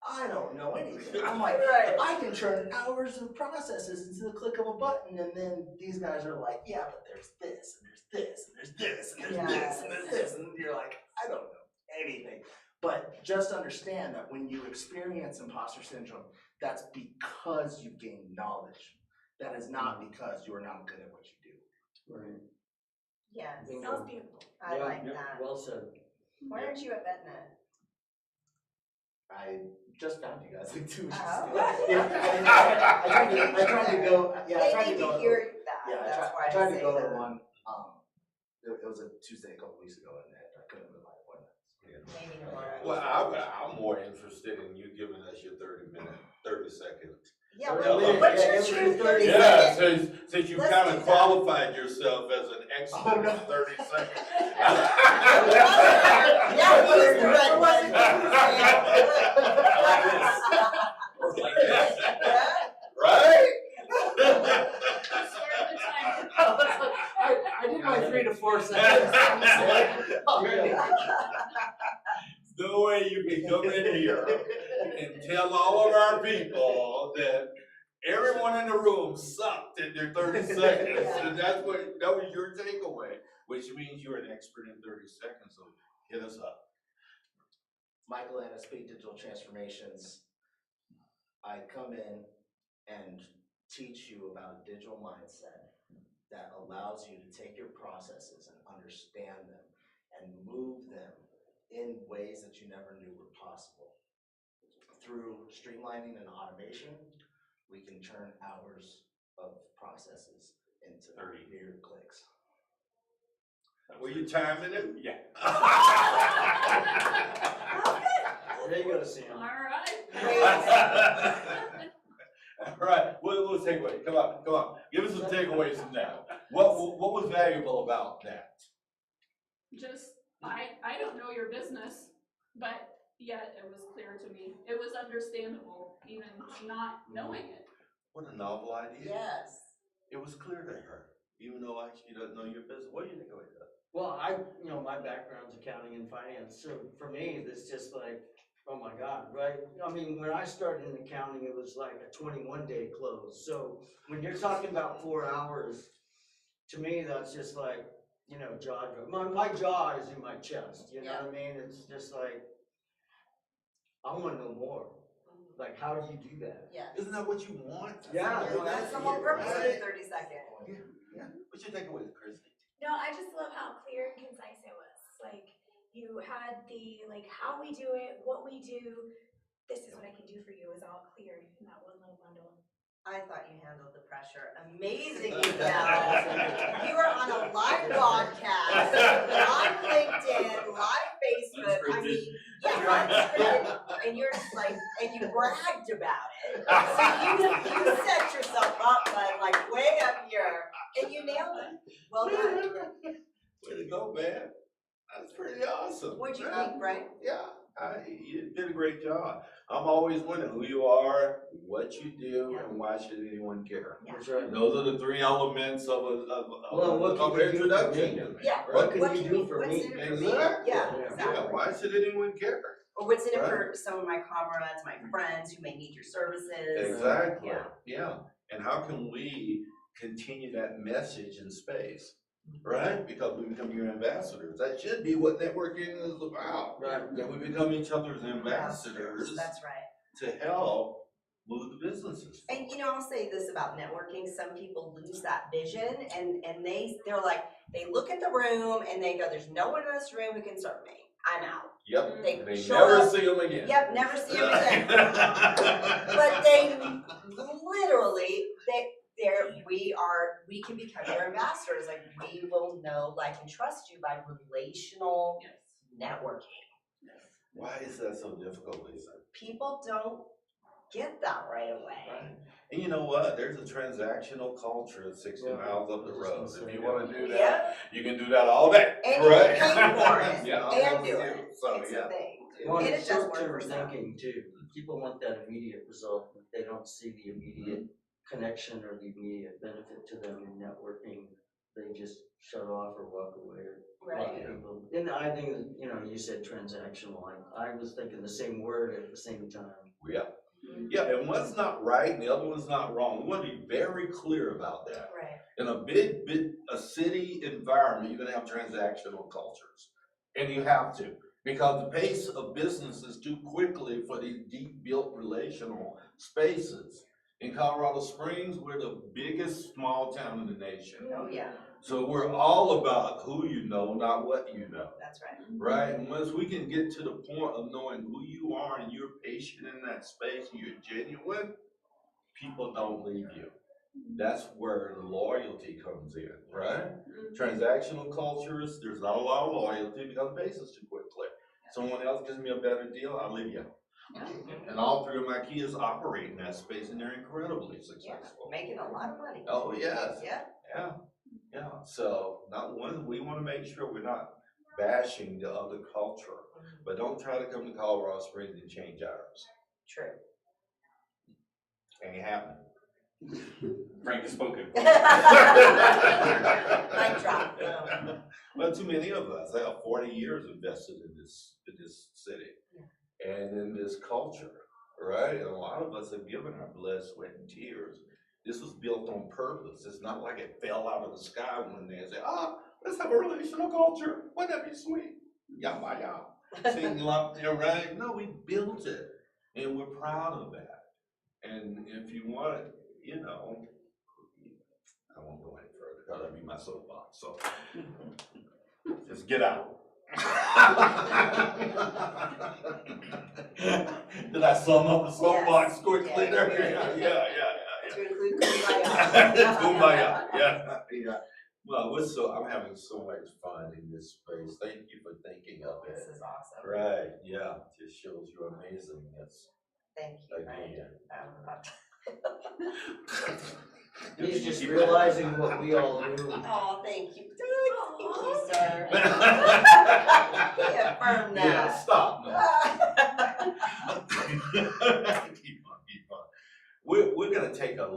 S5: I don't know anything. I'm like, I can turn hours of processes into the click of a button, and then these guys are like, yeah, but there's this, and there's this, and there's this, and there's this, and there's this, and you're like, I don't know anything. But just understand that when you experience imposter syndrome, that's because you gain knowledge. That is not because you're not good at what you do.
S6: Right.
S1: Yes.
S4: That was beautiful.
S1: I
S6: Yeah,
S1: like
S6: yeah,
S1: that.
S6: well said.
S1: Why aren't you at VetNet?
S5: I just found you guys like 2 weeks
S1: Oh.
S5: ago. I tried to go. Yeah, I
S1: They
S5: tried
S1: need
S5: to go.
S1: to hear that.
S5: Yeah,
S1: That's why
S5: I tried to
S1: say
S5: go to
S1: that.
S5: one. It was a Tuesday a couple weeks ago, and I couldn't move my appointment.
S1: Maybe tomorrow.
S2: Well, I'm more interested in you giving us your 30 seconds.
S1: Yeah,
S6: Well,
S1: what's
S6: yeah,
S1: your
S6: it
S1: true
S6: was
S1: 30
S2: Yeah,
S1: seconds?
S2: since you
S1: Let's
S2: kind
S1: do
S2: of
S1: that.
S2: qualified yourself as an expert in 30 seconds.
S1: Yeah, he was ready.
S2: Right?
S7: Start the timer.
S5: I did my 3 to 4 seconds.
S2: No way you can come in here and tell all of our people that everyone in the room sucked in their 30 seconds. And that was your takeaway, which means you're an expert in 30 seconds. So hit us up.
S5: Michael at Speak Digital Transformations. I come in and teach you about a digital mindset that allows you to take your processes and understand them and move them in ways that you never knew were possible. Through streamlining and automation, we can turn hours of processes into 30 mere clicks.
S2: Were you timing it?
S3: Yeah.
S6: There you go, Sam.
S7: All right.
S2: All right, we'll take away. Come on. Give us some takeaways from that. What was valuable about that?
S7: Just, I don't know your business, but yet it was clear to me. It was understandable, even not knowing it.
S2: What a novel idea.
S1: Yes.
S2: It was clear to her. even though she doesn't know your business. What do you think about that?
S6: Well, my background's accounting and finance, so for me, it's just like, oh my God, right? I mean, when I started in accounting, it was like a 21-day close. So when you're talking about 4 hours, to me, that's just like, jaw drop. My jaw is in my chest, you know what I mean? It's just like, I wanna know more. Like, how do you do that?
S1: Yes.
S2: Isn't that what you want?
S6: Yeah, no,
S1: That's the whole purpose of the 30-second.
S2: Yeah. What's your takeaway, Christy?
S4: No, I just love how clear and concise it was. Like, you had the, like, how we do it, what we do, this is what I can do for you is all clear in that one little bundle.
S1: I thought you handled the pressure amazingly well. You were on a live broadcast, on LinkedIn, live Facebook. I mean, unscripted, and you're just like, and you bragged about it. So you set yourself up, like way up here, and you nailed it. Well done.
S2: Way to go, man. That's pretty awesome.
S1: What'd you think, Brian?
S2: Yeah, you did a great job. I'm always wondering who you are, what you do, and why should anyone care?
S6: That's right.
S2: Those are the three elements of
S6: What
S2: an
S6: can you do for
S2: introduction.
S6: me?
S1: Yeah.
S6: What can
S1: What
S6: you do for
S1: what's
S6: me?
S1: in it for me?
S2: Exactly.
S1: Yeah,
S6: Yeah.
S1: exactly.
S2: Yeah, why should anyone care?
S1: Or what's in it for some of my comrades, my friends who may need your services.
S2: Exactly.
S1: Yeah.
S2: Yeah. And how can we continue that message in space? Right? Because we become your ambassadors. That should be what networking is about.
S6: Right.
S2: That we become each other's ambassadors
S1: That's right.
S2: to help move the businesses.
S1: And I'll say this about networking, some people lose that vision and they're like, they look at the room and they go, there's no one in this room who can serve me. I'm out.
S2: Yep.
S1: They show
S2: never
S1: up-
S2: see them again.
S1: Yep, never see them again. But they literally, we can become your ambassadors. Like, we will know, like, and trust you by relational networking.
S2: Why is that so difficult, Lisa?
S1: People don't get that right away.
S2: Right. And you know what? There's a transactional culture at 60 miles up the road. If you want to do that,
S1: Yep.
S2: you can do that all day.
S1: And you
S2: right?
S1: can pay for it
S2: Yeah,
S1: and do
S2: you.
S1: it.
S2: So,
S1: It's
S2: yeah.
S1: a thing.
S6: Well,
S1: And
S6: it's
S1: it does work for
S6: short-term
S1: some.
S6: thinking too. People want that immediate result, but they don't see the immediate connection or the immediate benefit to them in networking. They just shut off or walk away. Or a lot of
S1: Right.
S6: people. And I think, you said transactional. I was thinking the same word at the same time.
S2: Yeah. Yeah, and one's not right and the other one's not wrong. We want to be very clear about that.
S1: Right.
S2: In a city environment, you're gonna have transactional cultures. And you have to, because the pace of business is too quickly for these deep built relational spaces. In Colorado Springs, we're the biggest small town in the nation.
S1: Oh, yeah.
S2: So we're all about who you know, not what you know.
S1: That's right.
S2: Right? And once we can get to the point of knowing who you are and you're patient in that space and you're genuine, people don't leave you. That's where the loyalty comes in, right? Transactional cultures, there's not a lot of loyalty because the pace is too quickly. Someone else gives me a better deal, I'll leave you. And all three of my kids operate in that space and they're incredibly
S1: Yeah.
S2: successful.
S1: Making a lot of money.
S2: Oh, yes.
S1: Yeah.
S2: Yeah, yeah. So we want to make sure we're not bashing the other culture, but don't try to come to Colorado Springs and change ours.
S1: True.
S2: Ain't happening.
S3: Frank has spoken.
S1: Mic drop.
S2: Well, too many of us. I have 40 years invested in this city and in this culture, right? And a lot of us have given our blood, sweat, and tears. This was built on purpose. It's not like it fell out of the sky one day and said, let's have a relational culture. Wouldn't that be sweet? Yah. Singing up there, right? No, we built it and we're proud of that. And if you want it, I won't go any further because that'd be my soapbox. So just get out. Did I sum up the soapbox quickly
S1: Yeah,
S2: there? Yeah.
S1: To include Kumbaya.
S2: Kumbaya, yeah. Well, I'm having so much fun in this space. Thank you for thinking of
S1: This
S2: it.
S1: is awesome.
S2: Right, yeah, just shows your amazingness.
S1: Thank you, Brian.
S2: Again.
S6: He's just realizing what we all do.
S1: Oh, thank you. Thank you, sir. He affirmed
S2: Yeah,
S1: that.
S2: stop. Keep on. we're gonna take a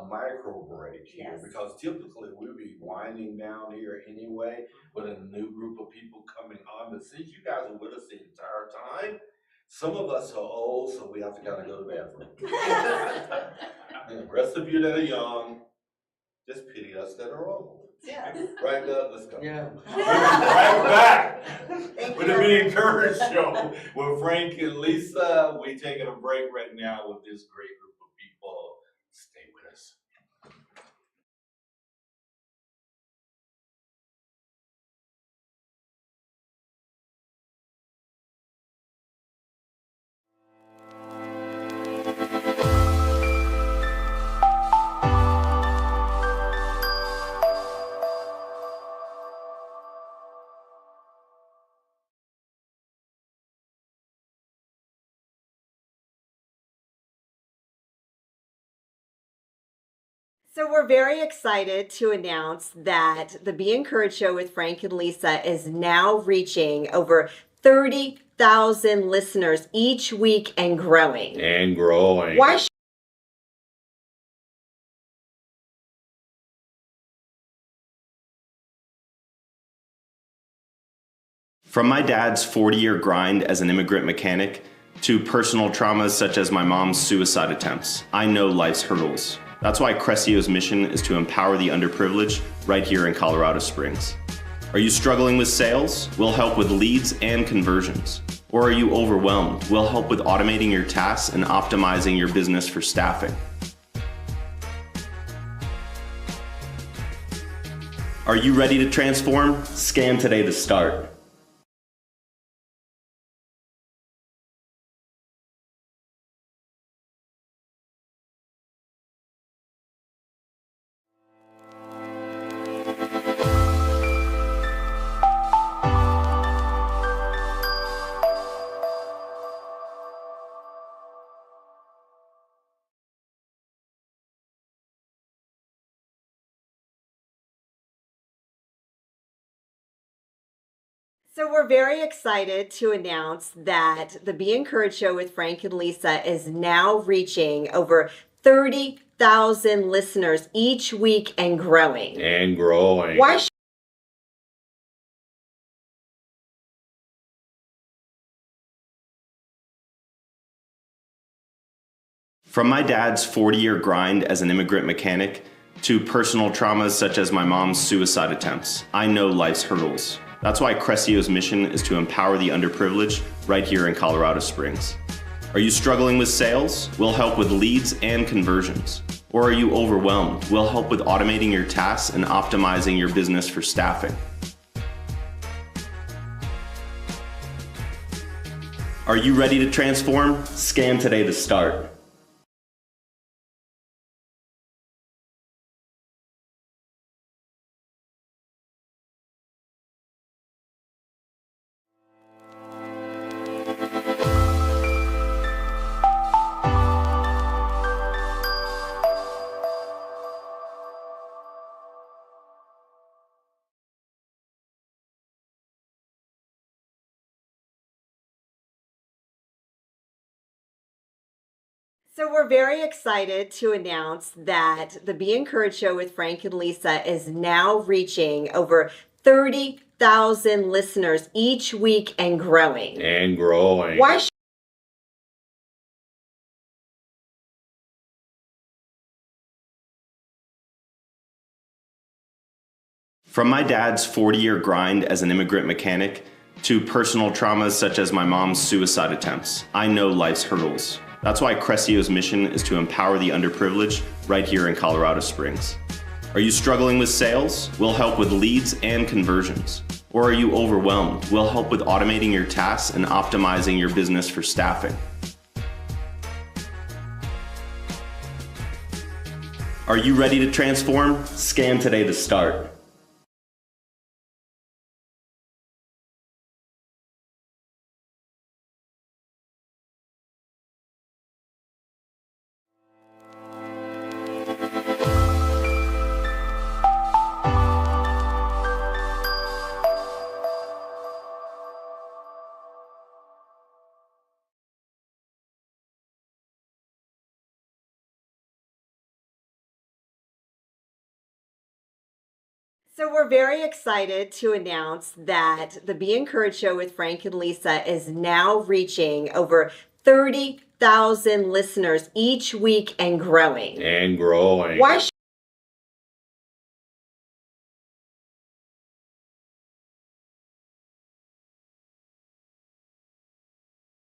S2: micro break here
S1: Yes.
S2: because typically we'll be winding down here anyway with a new group of people coming on. But since you guys are with us the entire time, some of us are old, so we have to kind of go to the bathroom. And the rest of you that are young, just pity us that are old.
S1: Yes.
S2: Right, Doug? Let's go.
S6: Yeah.
S2: Right back
S1: Thank
S2: with
S1: you.
S2: the Be Encouraged show with Frank and Lisa. We're taking a break right now with this great group of people. Stay with us.
S1: So we're very excited to announce that the Be Encouraged show with Frank and Lisa is now reaching over 30,000 listeners each week and growing.
S2: And growing.
S1: Why
S8: From my dad's 40-year grind as an immigrant mechanic to personal traumas such as my mom's suicide attempts, I know life's hurdles. That's why Cressio's mission is to empower the underprivileged right here in Colorado Springs. Are you struggling with sales? We'll help with leads and conversions. Or are you overwhelmed? We'll help with automating your tasks and optimizing your business for staffing. Are you ready to transform? Scan today to start.
S1: So we're very excited to announce that the Be Encouraged show with Frank and Lisa is now reaching over 30,000 listeners each week and growing.
S2: And growing.
S1: Why
S8: From my dad's 40-year grind as an immigrant mechanic to personal traumas such as my mom's suicide attempts, I know life's hurdles. That's why Cressio's mission is to empower the underprivileged right here in Colorado Springs. Are you struggling with sales? We'll help with leads and conversions. Or are you overwhelmed? We'll help with automating your tasks and optimizing your business for staffing. Are you ready to transform? Scan today to start.
S1: So we're very excited to announce that the Be Encouraged show with Frank and Lisa is now reaching over 30,000 listeners each week and growing.
S2: And growing.
S1: Why
S8: From my dad's 40-year grind as an immigrant mechanic to personal traumas such as my mom's suicide attempts, I know life's hurdles. That's why Cressio's mission is to empower the underprivileged right here in Colorado Springs. Are you struggling with sales? We'll help with leads and conversions. Or are you overwhelmed? We'll help with automating your tasks and optimizing your business for staffing. Are you ready to transform? Scan today to start.
S1: So we're very excited to announce that the Be Encouraged show with Frank and Lisa is now reaching over 30,000 listeners each week and growing.
S2: And growing.
S1: Why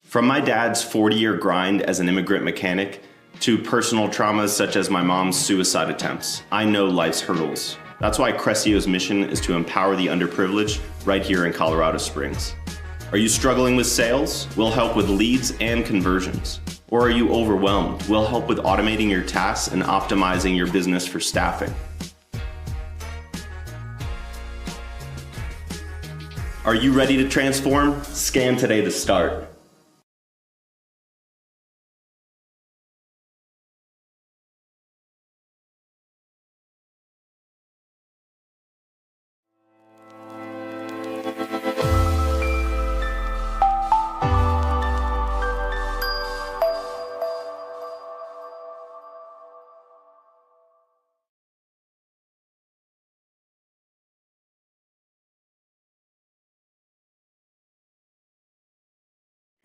S8: From my dad's 40-year grind as an immigrant mechanic to personal traumas such as my mom's suicide attempts, I know life's hurdles. That's why Cressio's mission is to empower the underprivileged right here in Colorado Springs. Are you struggling with sales? We'll help with leads and conversions. Or are you overwhelmed? We'll help with automating your tasks and optimizing your business for staffing. Are you ready to transform? Scan today to start.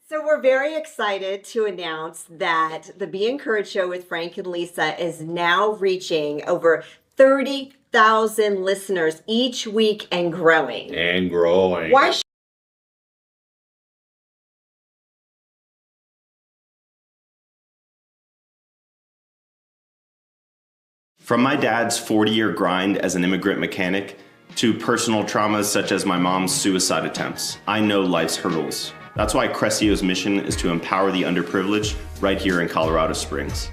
S1: So we're very excited to announce that the Be Encouraged show with Frank and Lisa is now reaching over 30,000 listeners each week and growing.
S2: And growing.
S1: Why
S8: From my dad's 40-year grind as an immigrant mechanic to personal traumas such as my mom's suicide attempts, I know life's hurdles. That's why Cressio's mission is to empower the underprivileged right here in Colorado Springs.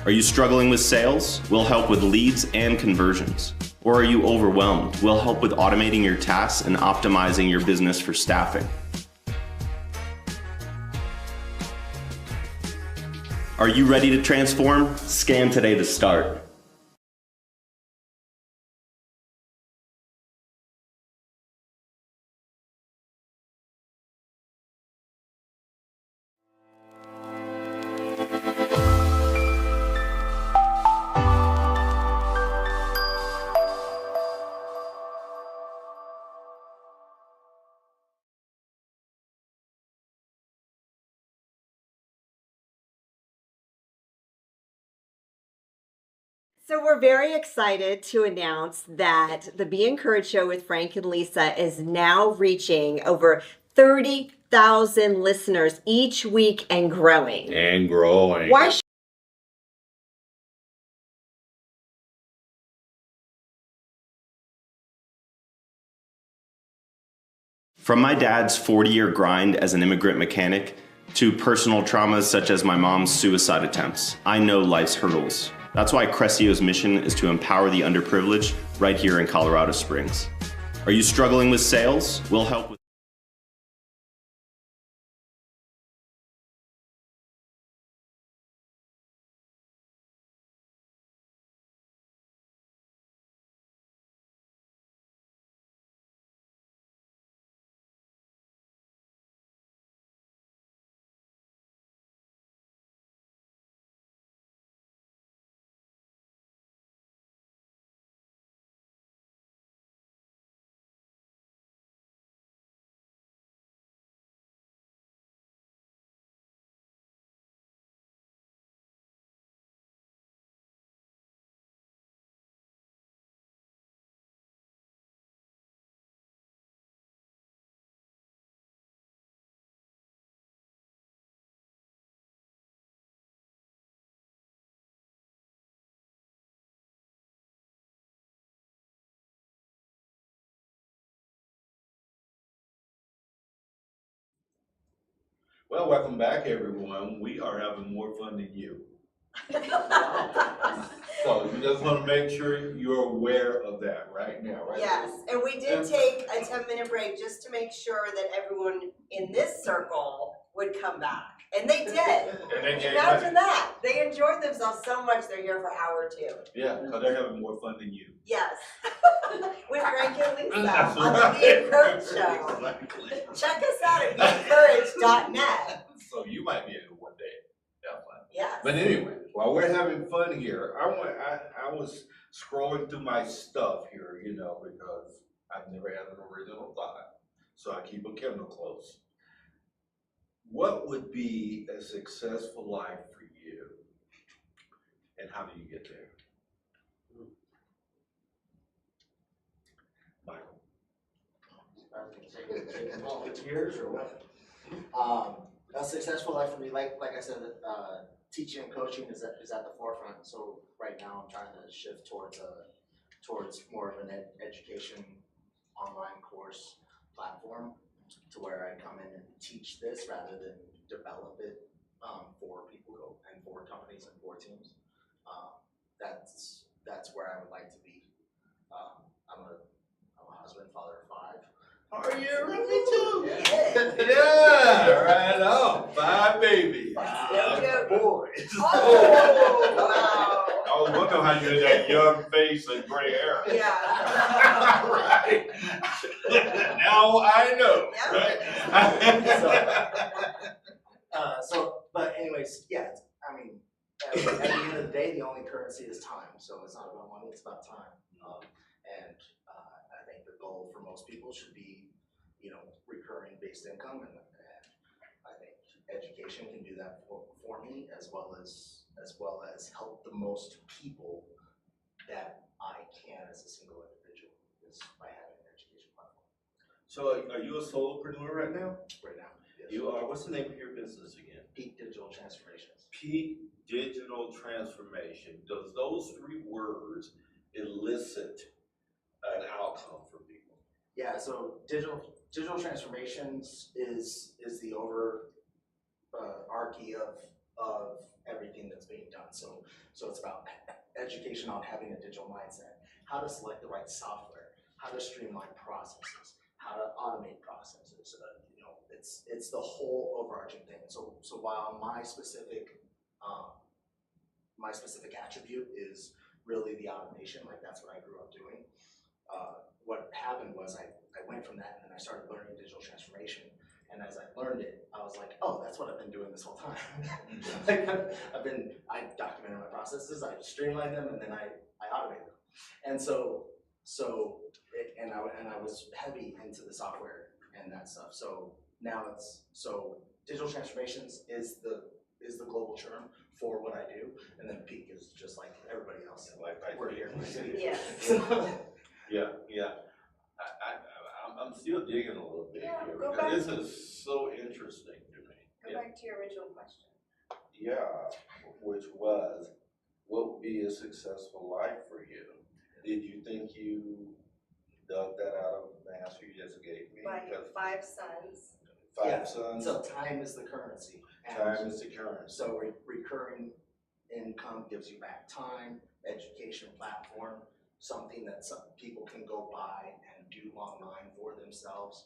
S8: Are you struggling with sales? We'll help with leads and conversions. Or are you overwhelmed? We'll help with automating your tasks and optimizing your business for staffing. Are you ready to transform? Scan today to start.
S1: So we're very excited to announce that the Be Encouraged show with Frank and Lisa is now reaching over 30,000 listeners each week and growing.
S2: And growing.
S1: Why
S8: From my dad's 40-year grind as an immigrant mechanic to personal traumas such as my mom's suicide attempts, I know life's hurdles. That's why Cressio's mission is to empower the underprivileged right here in Colorado Springs. Are you struggling with sales? We'll help with
S2: Well, welcome back, everyone. We are having more fun than you. So you just want to make sure you're aware of that right now, right?
S1: Yes, and we did take a 10-minute break just to make sure that everyone in this circle would come back. And they did.
S2: And they came
S1: Imagine
S2: back.
S1: that. They enjoyed themselves so much they're here for hour 2.
S2: Yeah, because they're having more fun than you.
S1: Yes. With Frank and Lisa
S2: That's
S1: on the
S2: right.
S1: Be Encouraged show.
S2: Exactly.
S1: Check us out at beencouraged.net.
S2: So you might be able to one day have fun.
S1: Yes.
S2: But anyway, while we're having fun here, I was scrolling through my stuff here, you know, because I've never had an original thought, so I keep a Kindle close. What would be a successful life for you, and how do you get there? Michael.
S6: Taking volunteers or what?
S5: A successful life for me, like I said, teaching and coaching is at the forefront. So right now I'm trying to shift towards more of an education online course platform, to where I come in and teach this rather than develop it for people and for companies and for teams. That's where I would like to be. I'm a husband, father of 5.
S2: Are you? Me too.
S5: Yeah.
S2: Yeah, right on. 5 babies.
S5: Boys.
S1: Oh, wow.
S2: I was wondering how you had that young face and gray hair.
S1: Yeah.
S2: Right. Now I know. Right?
S5: But anyways, yeah, I mean, at the end of the day, the only currency is time. So it's not about money, it's about time. I think the goal for most people should be, recurring based income, and I think education can do that for me, as well as help the most people that I can as a single individual, is by having an education platform.
S2: So are you a solopreneur right now?
S5: Right now, yes.
S2: You are. What's the name of your business again?
S5: Peak Digital Transformations.
S2: Peak Digital Transformation. Does those 3 words elicit an outcome for people?
S5: Yeah, so digital transformations is the overarchy of everything that's being done. So it's about education on having a digital mindset, how to select the right software, how to streamline processes, how to automate processes. It's the whole overarching thing. So while my specific attribute is really the automation, like that's what I grew up doing. What happened was I went from that, and then I started learning digital transformation. And as I learned it, I was like, oh, that's what I've been doing this whole time. I documented my processes, I streamlined them, and then I automated them. And I was heavy into the software and that stuff. So now digital transformations is the global term for what I do, and then Peak is just like everybody else. We're here in the city.
S1: Yes.
S2: Yeah. I'm still digging a little bit
S1: Yeah,
S2: here,
S1: go
S2: because
S1: back.
S2: this is so interesting to me.
S1: Go back to your original question.
S2: Yeah, which was, what would be a successful life for you? Did you think you dug that out of the answer you just gave me?
S1: By
S2: Because
S1: 5 sons.
S2: 5 sons,
S5: So time is the currency. And
S2: time is the currency.
S5: so recurring income gives you back time, education platform, something that some people can go buy and do online for themselves,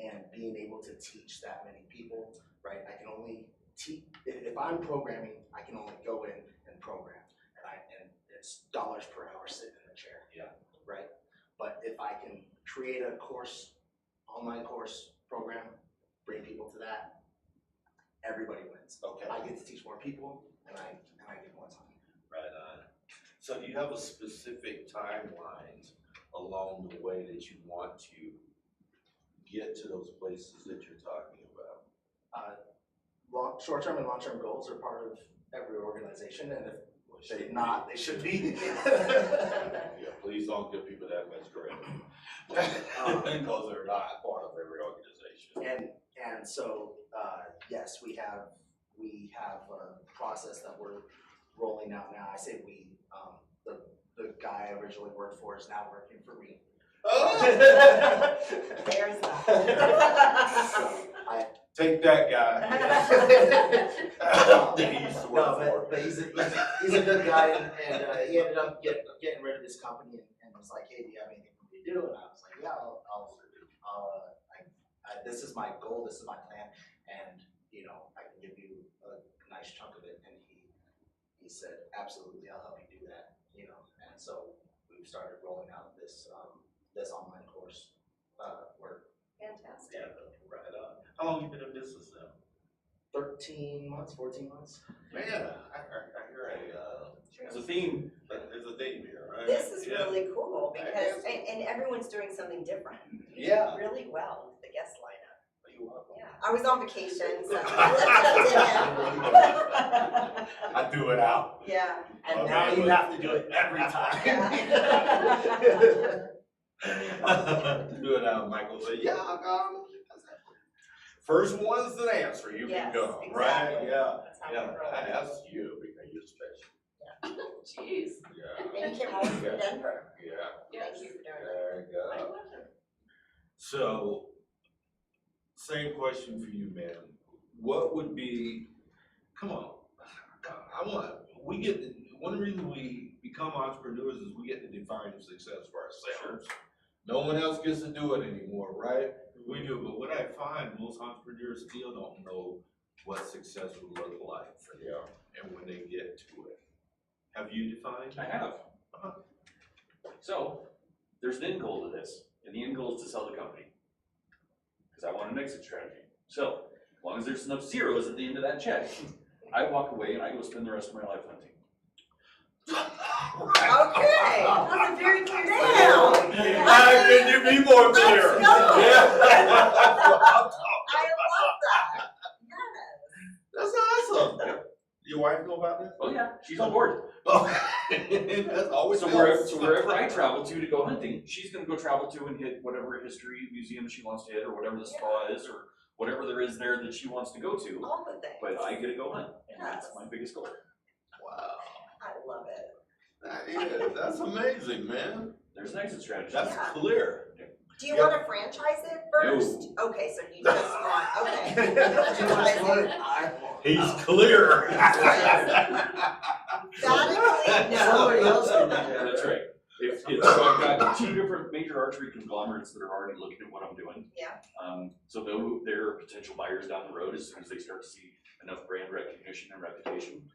S5: and being able to teach that many people, right? I can only teach, if I'm programming, I can only go in and program, and it's dollars per hour sitting in the chair.
S2: Yeah.
S5: Right? But if I can create a course, online course program, bring people to that, everybody wins.
S2: Okay.
S5: I get to teach more people, and I get more time.
S2: Right on. So do you have a specific timelines along the way that you want to get to those places that you're talking about?
S5: Short-term and long-term goals are part of every organization, and if they're not, they should be.
S2: Yeah, please don't give people that much credit. Because they're not part of every organization.
S5: And so yes, we have a process that we're rolling out now. I say we, the guy I originally worked for is now working for me.
S1: There's that.
S5: So
S2: Take that guy.
S5: No,
S2: That he used to work for.
S5: but he's a good guy, and he ended up getting rid of his company, and was like, hey, do you have anything for me to do? And I was like, yeah, this is my goal, this is my plan, and I can give you a nice chunk of it. And he said, absolutely, I'll help you do that. And so we've started rolling out this online course where
S1: Fantastic.
S2: Yeah, right on. How long have you been in business now?
S5: 13 months, 14 months.
S2: Man, I hear there's a theme here, right?
S1: This is
S2: Yeah.
S1: really cool
S2: I
S1: because,
S2: guess.
S1: and everyone's doing something different. You
S2: Yeah.
S1: did really well with the guest lineup.
S2: You're welcome.
S1: Yeah, I was on vacation, so.
S2: I threw it out.
S1: Yeah.
S5: And now you have to do it every time.
S2: Do it out, Michael. Say, yeah, I'll go. First one's an answer. You
S1: Yes,
S2: can go,
S1: exactly.
S2: right? Yeah.
S1: That's how
S2: Yeah.
S1: we roll.
S2: I asked you because you're special.
S7: Jeez.
S2: Yeah.
S1: And you came all the way from Denver.
S2: Yeah.
S7: Yes.
S1: Thank you for doing that.
S2: There you
S7: My
S2: go.
S7: pleasure.
S2: So, same question for you, man. What would be, come on, one of the reasons we become entrepreneurs is we get to define success for ourselves. No one else gets to do it anymore, right? We do, but what I find, most entrepreneurs still don't know what success would look like for them and when they get to it. Have you defined?
S3: I have. So, there's an end goal to this, and the end goal is to sell the company. Because I want an exit strategy. So, as long as there's enough zeros at the end of that check, I walk away and I go spend the rest of my life hunting.
S1: Okay, that's a very clear
S2: Damn.
S1: statement.
S2: Can you be more clear?
S1: Let's go.
S2: Yeah.
S1: I love that. Yes.
S2: That's awesome. Your wife know about this?
S3: Oh yeah, she's on board.
S2: That's always
S3: So wherever I travel to go hunting, she's gonna go travel to and hit whatever history museum she wants to hit, or whatever the spa is, or whatever there is there that she wants to go to.
S1: All the things.
S3: But I get to go hunt, and that's
S1: Yes.
S3: my biggest goal.
S2: Wow.
S1: I love it.
S2: That is, that's amazing, man.
S3: There's an exit strategy.
S2: That's
S1: Yeah.
S2: clear.
S1: Do you want to franchise it first? Okay, so you just want, okay.
S2: He's clear.
S1: Emphatically,
S6: Somebody
S1: no.
S6: else can do that.
S3: That's right. So I've got 2 different major archery conglomerates that are already looking at what I'm doing.
S1: Yeah.
S3: So they're potential buyers down the road as soon as they start to see enough brand recognition and reputation.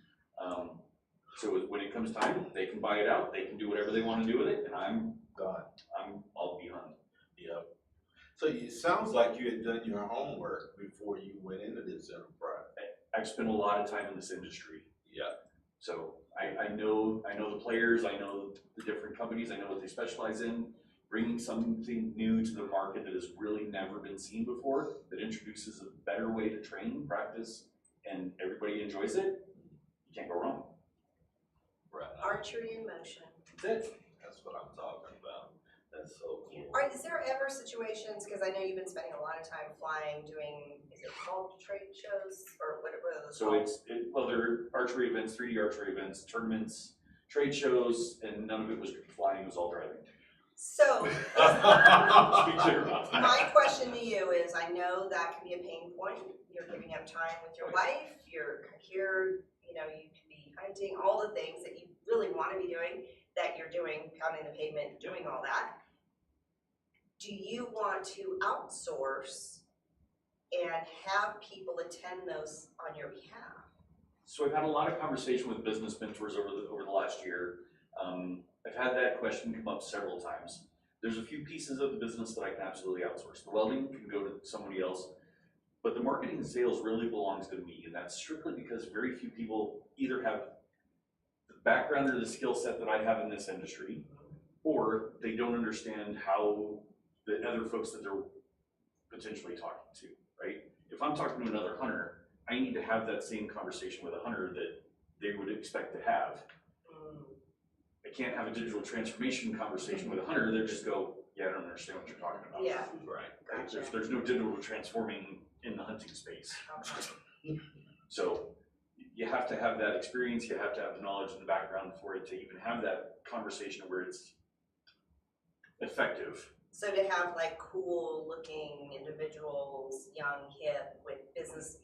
S3: So when it comes time, they can buy it out, they can do whatever they want to do with it, and I'll be hunting.
S2: Yep. So it sounds like you had done your homework before you went into this enterprise.
S3: I've spent a lot of time in this industry.
S2: Yeah.
S3: So I know the players, I know the different companies, I know what they specialize in. Bringing something new to the market that has really never been seen before, that introduces a better way to train, practice, and everybody enjoys it, you can't go wrong.
S2: Right.
S1: Archery in motion.
S3: That's it.
S2: That's what I'm talking about. That's so cool.
S1: Is there ever situations, because I know you've been spending a lot of time flying, doing, is it called trade shows, or whatever those
S3: So well, there are archery events, 3D archery events, tournaments, trade shows, and none of it was flying, it was all driving.
S1: So,
S3: Let's be clear about that.
S1: my question to you is, I know that can be a pain point. You're giving up time with your wife, you're here, you know, you can be hunting, all the things that you really want to be doing, that you're doing, pounding the pavement, doing all that. Do you want to outsource and have people attend those on your behalf?
S3: So I've had a lot of conversation with business mentors over the last year. I've had that question come up several times. There's a few pieces of the business that I can absolutely outsource. The welding can go to somebody else, but the marketing and sales really belongs to me, and that's strictly because very few people either have the background or the skill set that I have in this industry, or they don't understand how the other folks that they're potentially talking to, right? If I'm talking to another hunter, I need to have that same conversation with a hunter that they would expect to have. I can't have a digital transformation conversation with a hunter, they'll just go, yeah, I don't understand what you're talking about.
S1: Yeah.
S2: Right.
S1: Gotcha.
S3: There's no digital transforming in the hunting space.
S1: Okay.
S3: So you have to have that experience, you have to have the knowledge and the background for it to even have that conversation where it's effective.
S1: So to have like cool looking individuals, young, hip, with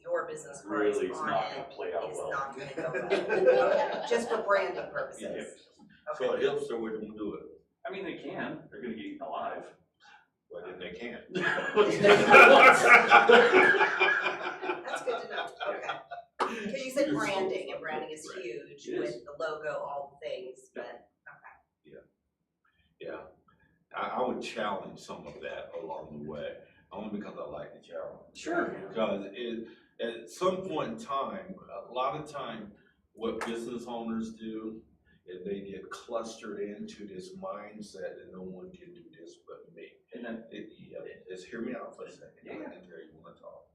S1: your business cards
S3: Really, it's
S1: on
S3: not
S1: it
S3: gonna play out
S1: is
S3: well.
S1: not gonna go well. Okay, just for branding purposes.
S3: Yeah.
S2: So a hipster wouldn't do it.
S3: I mean, they can, they're gonna get eaten alive.
S2: Well, then they can't.
S1: That's good to know, okay. Because you said branding, and branding is huge
S3: It
S1: with
S3: is.
S1: the logo, all the things, but, okay.
S2: Yeah. I would challenge some of that along the way, only because I like the challenge.
S3: Sure.
S2: Because at some point in time, a lot of time, what business owners do and they get clustered into this mindset that no one can do this but me.
S3: And then,
S2: Just hear me out for a second.
S3: Yeah.
S2: I can hear you want to talk.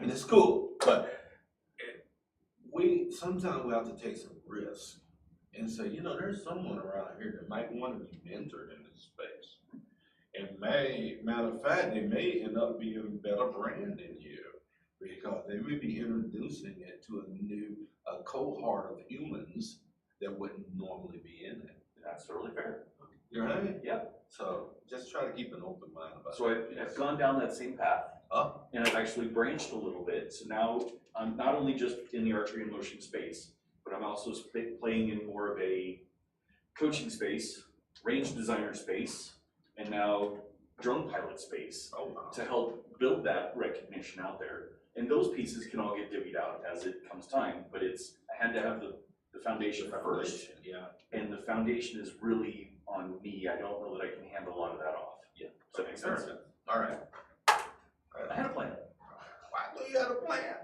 S2: And it's cool, but sometimes we have to take some risks and say, there's someone around here that might want to be mentored in this space. And matter of fact, they may end up being a better brand than you because they may be introducing it to a cohort of humans that wouldn't normally be in it.
S3: that's totally fair.
S2: You right?
S3: Yep.
S2: So just try to keep an open mind about it.
S3: So I've gone down that same path. And I've actually branched a little bit. So now I'm not only just in the archery and motion space, but I'm also playing in more of a coaching space, range designer space, and now drone pilot space to help build that recognition out there. And those pieces can all get divvied out as it comes time, but I had to have the foundation first.
S2: Yeah.
S3: And the foundation is really on me. I don't know that I can hand a lot of that off.
S2: Yeah.
S3: Does that make sense?
S2: All right.
S3: I had a plan.
S2: Why do you have a plan?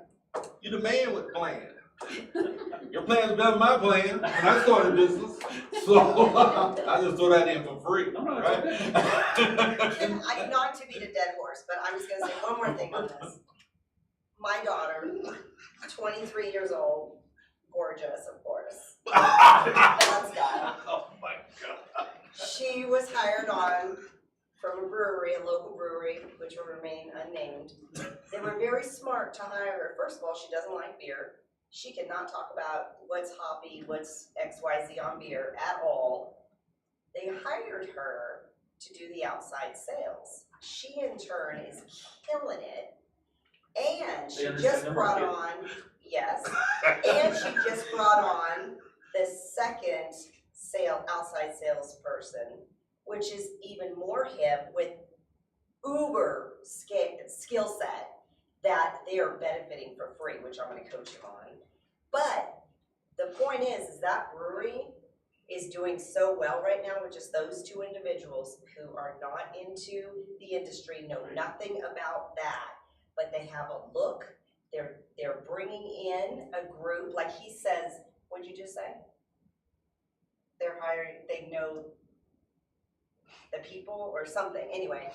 S2: You're the man with a plan. Your plan's better than my plan when I started business. So I just throw that in for free.
S3: No,
S2: Right?
S1: Not to beat a dead horse, but I'm just gonna say one more thing on this. My daughter, 23 years old, gorgeous, of course. God's God.
S2: Oh my God.
S1: She was hired on from a brewery, a local brewery, which will remain unnamed. They were very smart to hire her. First of all, she doesn't like beer. She cannot talk about what's hoppy, what's XYZ on beer at all. They hired her to do the outside sales. She in turn is killing it. And she just brought on, yes, and she just brought on the second outside salesperson, which is even more hip with uber skill set that they are benefiting for free, which I'm gonna coach him on. But the point is that brewery is doing so well right now with just those two individuals who are not into the industry, know nothing about that, but they have a look. They're bringing in a group, like he says. What'd you just say? They're hiring. They know the people or something. Anyway,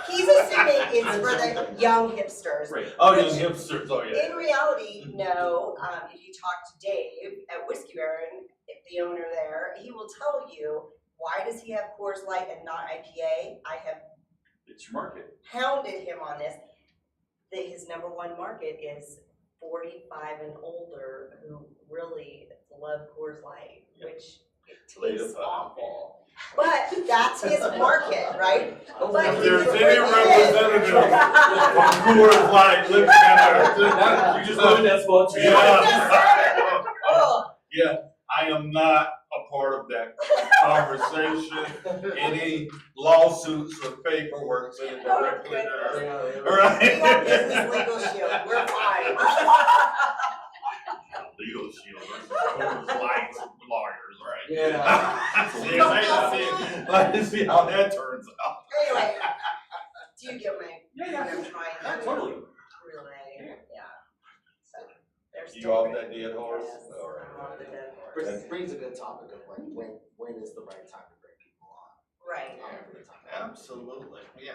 S1: he's assuming it's for the young hipsters.
S3: Right.
S2: Oh, young hipsters. Oh, yeah.
S1: In reality, no. If you talk to Dave at Whiskey Baron, the owner there, he will tell you why does he have Coors Light and not IPA. I have
S3: It's your market.
S1: hounded him on this. That his number one market is 45 and older who really love Coors Light, which tastes awful. But that's his market, right? But
S2: If there's any representative from Coors Light looking at her,
S3: You just look at that spot.
S2: Yeah.
S1: Oh,
S2: Yeah, I am not a part of that conversation. Any lawsuits or paperwork sent directly to her. All
S1: we
S2: right.
S1: have business legal shield. We're fine.
S2: Legal shield versus Coors Light lawyers, right?
S6: Yeah.
S2: Let's see how that turns out.
S1: Anyway, do you get my?
S3: Yeah.
S1: I'm trying
S3: Yeah,
S1: to
S3: totally.
S1: relay. Yeah. So there's
S2: You off that dead horse?
S1: Yes,
S2: All right.
S1: I'm off the dead horse.
S5: Brings a good topic of like when is the right time to bring people on?
S1: Right.
S2: Absolutely. Yeah,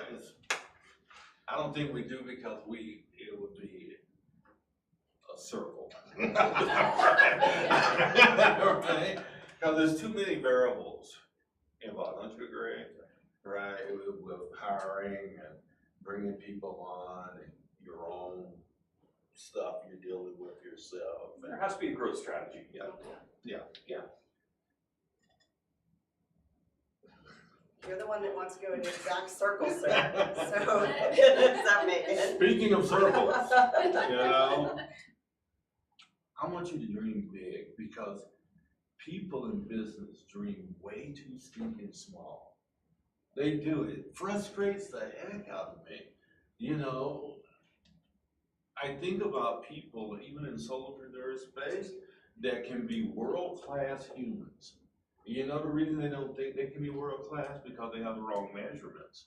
S2: I don't think we do because it would be a circle. Right? Because there's too many variables involved, don't you agree? Right, with hiring and bringing people on and your own stuff you're dealing with yourself.
S3: There has to be a growth strategy.
S2: Yeah.
S1: You're the one that wants to go in the exact circle, sir. So, does that make it?
S2: Speaking of circles, I want you to dream big because people in business dream way too stinking small. They do. It frustrates the heck out of me. I think about people, even in solopreneur space, that can be world-class humans. You know the reason they don't think they can be world-class? Because they have the wrong measurements.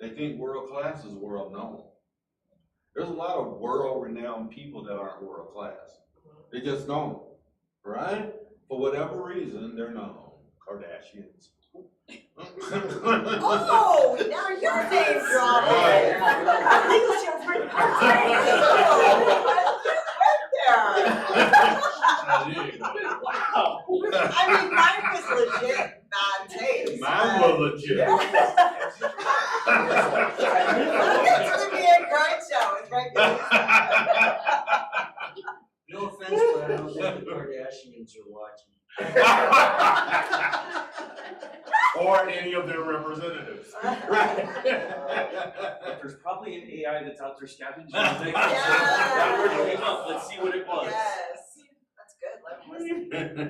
S2: They think world-class is world-known. There's a lot of world-renowned people that aren't world-class. They just don't, right? For whatever reason, they're not home. Kardashians.
S1: Oh, now you're name dropping.
S4: Legal shield for
S7: Wow.
S1: I mean, mine was legit bad taste.
S2: Mine was legit.
S1: It's gonna be a grind show, it's regular.
S6: No offense, but I don't think the Kardashians are watching.
S2: Or any of their representatives. Right.
S3: There's probably an AI that's out there scavenging.
S1: Yes.
S3: Let's see what it was.
S1: Yes, that's good, let them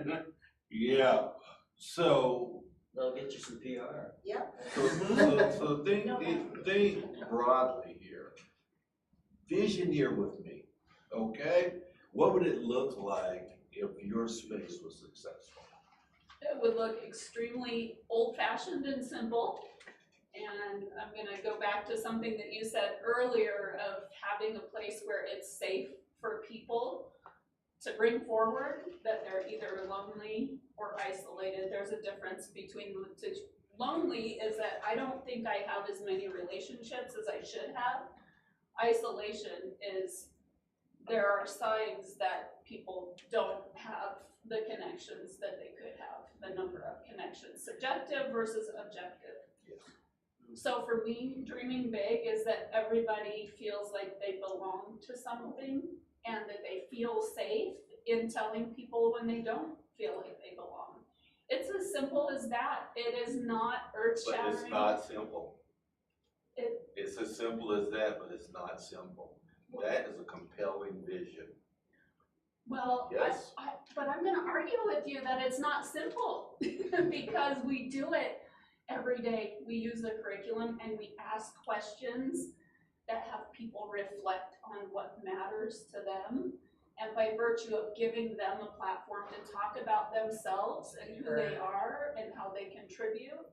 S1: listen.
S2: Yeah, so,
S6: They'll get you some PR.
S1: Yep.
S2: so think broadly here. Visioneer with me, okay? What would it look like if your space was successful?
S7: It would look extremely old-fashioned and simple. And I'm gonna go back to something that you said earlier of having a place where it's safe for people to bring forward that they're either lonely or isolated. There's a difference between the two. Lonely is that I don't think I have as many relationships as I should have. Isolation is there are signs that people don't have the connections that they could have, the number of connections, subjective versus objective. So for me, dreaming big is that everybody feels like they belong to something and that they feel safe in telling people when they don't feel like they belong. It's as simple as that. It is not earth-shattering.
S2: But it's not simple.
S7: It-
S2: It's as simple as that, but it's not simple. That is a compelling vision.
S7: Well,
S2: Yes.
S7: but I'm gonna argue with you that it's not simple because we do it every day. We use the curriculum and we ask questions that have people reflect on what matters to them. And by virtue of giving them a platform to talk about themselves and who they are and how they contribute,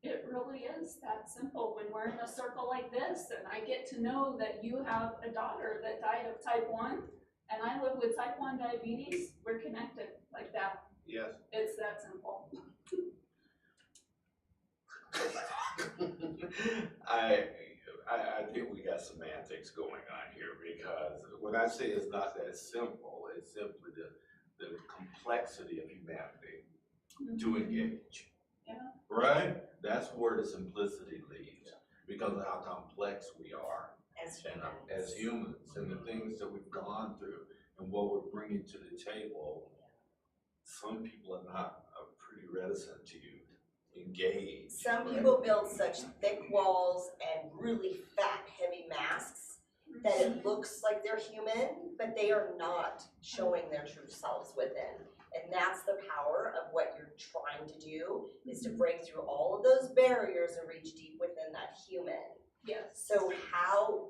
S7: it really is that simple. When we're in a circle like this and I get to know that you have a daughter that died of type 1 and I live with type 1 diabetes, we're connected like that.
S2: Yes.
S7: It's that simple.
S2: I think we got semantics going on here because when I say it's not that simple, it's simply the complexity of humanity to engage.
S7: Yeah.
S2: Right? That's where the simplicity leads because of how complex we are as humans and the things that we've gone through and what we're bringing to the table. Some people are not pretty reticent to engage.
S1: Some
S2: right?
S1: people build such thick walls and really fat, heavy masks that it looks like they're human, but they are not showing their true selves within. And that's the power of what you're trying to do, is to break through all of those barriers and reach deep within that human.
S7: Yes.
S1: So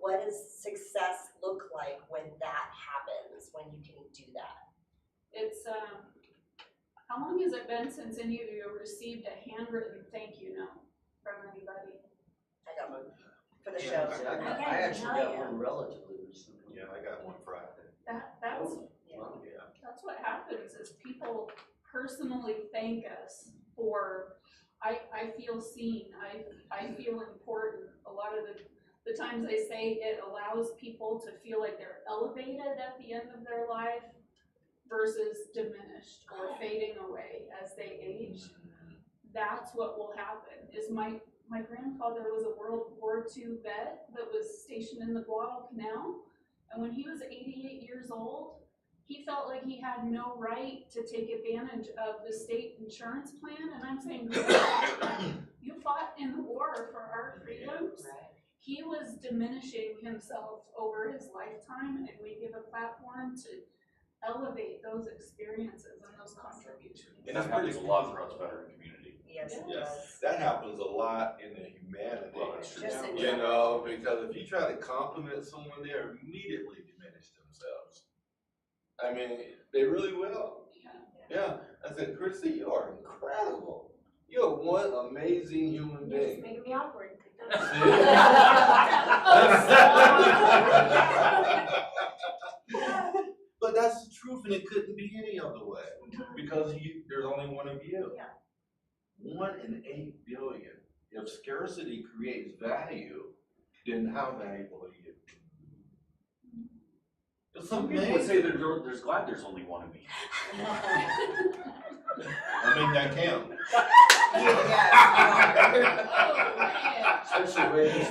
S1: what does success look like when that happens, when you can do that?
S7: It's, how long has it been since any of you received a handwritten thank you note from anybody?
S1: I got one for the show.
S6: I actually got one relatively recently.
S2: Yeah, I got one Friday.
S7: That's what happens is people personally thank us for, I feel seen, I feel important. A lot of the times I say it allows people to feel like they're elevated at the end of their life versus diminished or fading away as they age. That's what will happen. Is my grandfather was a World War II vet that was stationed in the Guadalcanal, and when he was 88 years old, he felt like he had no right to take advantage of the state insurance plan. And I'm saying, you fought in the war for our freedoms. He was diminishing himself over his lifetime, and we give a platform to elevate those experiences and those contributions.
S3: And that happens a lot throughout the veteran community.
S1: Yes, it
S2: Yes,
S1: does.
S2: that happens a lot in the humanity.
S3: Well, that's true.
S1: Just in
S2: You know, because if you try to compliment someone, they immediately diminish themselves. I mean, they really will. Yeah, I said, Christy, you are incredible. You're one amazing human
S4: You're just
S2: being.
S4: making me awkward.
S2: But that's the truth, and it couldn't be any other way. Because because there's only one of you.
S1: Yeah.
S2: 1 in 8 billion. If scarcity creates value, then how valuable are you? It's
S3: Some people would say
S2: amazing.
S3: there's glad there's only one of me.
S2: I mean, that count.
S6: Especially when he's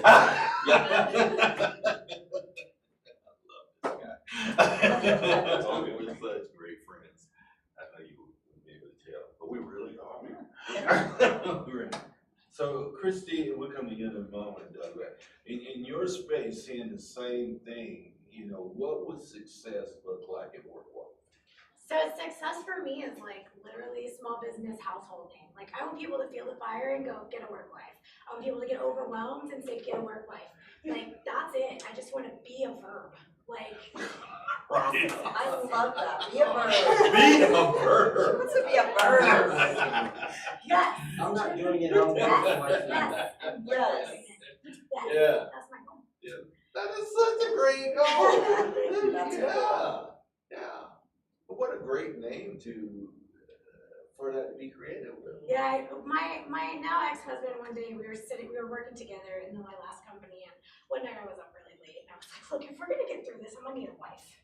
S2: We're such great friends. I know you wouldn't be able to tell, but we really are. Right. So, Christy, we'll come to you in a moment, Doug. In your space, seeing the same thing, what would success look like at Westfall?
S4: So success for me is like literally small business householding. Like I want people to feel the fire and go get a work life. I want people to get overwhelmed and say get a work life. Like that's it. I just want to be a verb. Like
S2: Right.
S1: I love that. Be a bird.
S2: Be a
S1: She
S2: bird.
S1: wants to be a bird.
S4: yes.
S6: I'm not doing it on
S4: Yes.
S6: my
S1: Yes.
S4: Yes.
S2: Yeah.
S4: That's my goal.
S2: That is such a great goal.
S1: That's
S2: Yeah. But what a great name for that to be created with.
S4: Yeah, my now ex-husband, one day we were working together in my last company, and one night I was up really late, and I was like, look, if we're gonna get through this, I'm gonna need a wife.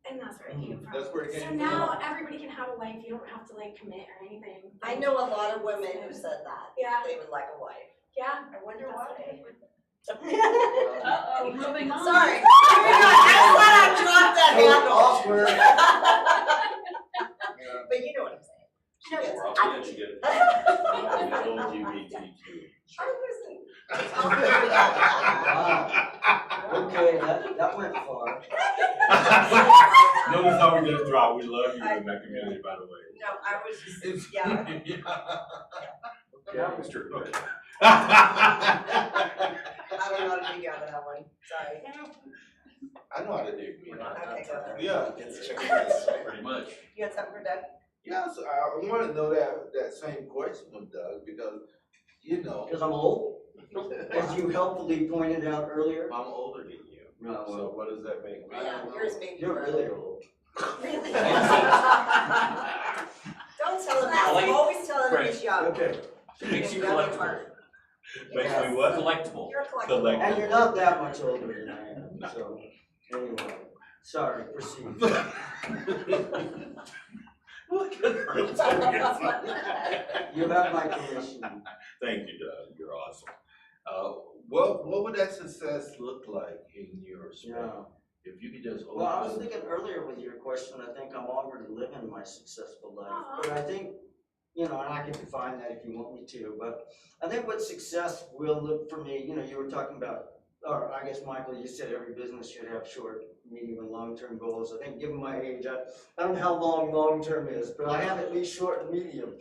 S4: And that's where it came from.
S2: That's where it came
S4: So
S2: from.
S4: now everybody can have a wife, you don't have to like commit or anything.
S1: I know a lot of women who said that.
S4: Yeah,
S1: They would like a wife.
S4: yeah.
S1: I wonder
S4: That's
S1: why.
S4: okay.
S7: Uh-oh, moving on.
S1: Sorry. I'm glad I dropped that handle.
S6: Awkward.
S1: But you know what I'm saying.
S4: No,
S1: Yes.
S3: We're off
S4: I-
S3: the edge again.
S2: LGBTQ.
S1: I wasn't.
S6: Wow. Okay, that went far.
S2: Notice how we just dropped. We love you in that community, by the way.
S1: No, I was just, yeah.
S3: Yeah, Mr. Good.
S1: I don't know how to dig out of that one. Sorry.
S2: I know how to dig me.
S1: Okay, go ahead.
S2: Yeah.
S5: It's chicken rice.
S3: Pretty much.
S1: You got something for Doug?
S2: Yes, I want to know that same question from Doug because,
S6: Because I'm old, as you helpfully pointed out earlier.
S2: I'm older than you.
S6: No,
S2: So
S6: well,
S2: what does that make me?
S1: Yeah, yours may be.
S6: you're really old.
S1: Really? Don't tell him that.
S3: I like-
S1: I'm always telling him he's young.
S6: Okay.
S3: It makes you
S1: Young at
S3: collectible.
S1: heart.
S2: Makes
S1: Yes.
S2: me what?
S3: Collectible.
S1: You're a collectible.
S2: Collectible.
S6: And you're not that much older than I am, so, anyway, sorry, proceed.
S2: Look at her.
S6: You have my permission.
S2: Thank you, Doug. You're awesome. What would that success look like in your space?
S6: Yeah.
S2: If you could just open.
S6: Well, I was thinking earlier with your question, I think I'm already living my successful life. But I think, and I can define that if you want me to, but I think what success will look for me, you were talking about, or I guess, Michael, you said every business should have short, medium, and long-term goals. I think given my age, I don't know how long-term is, but I have at least short and medium.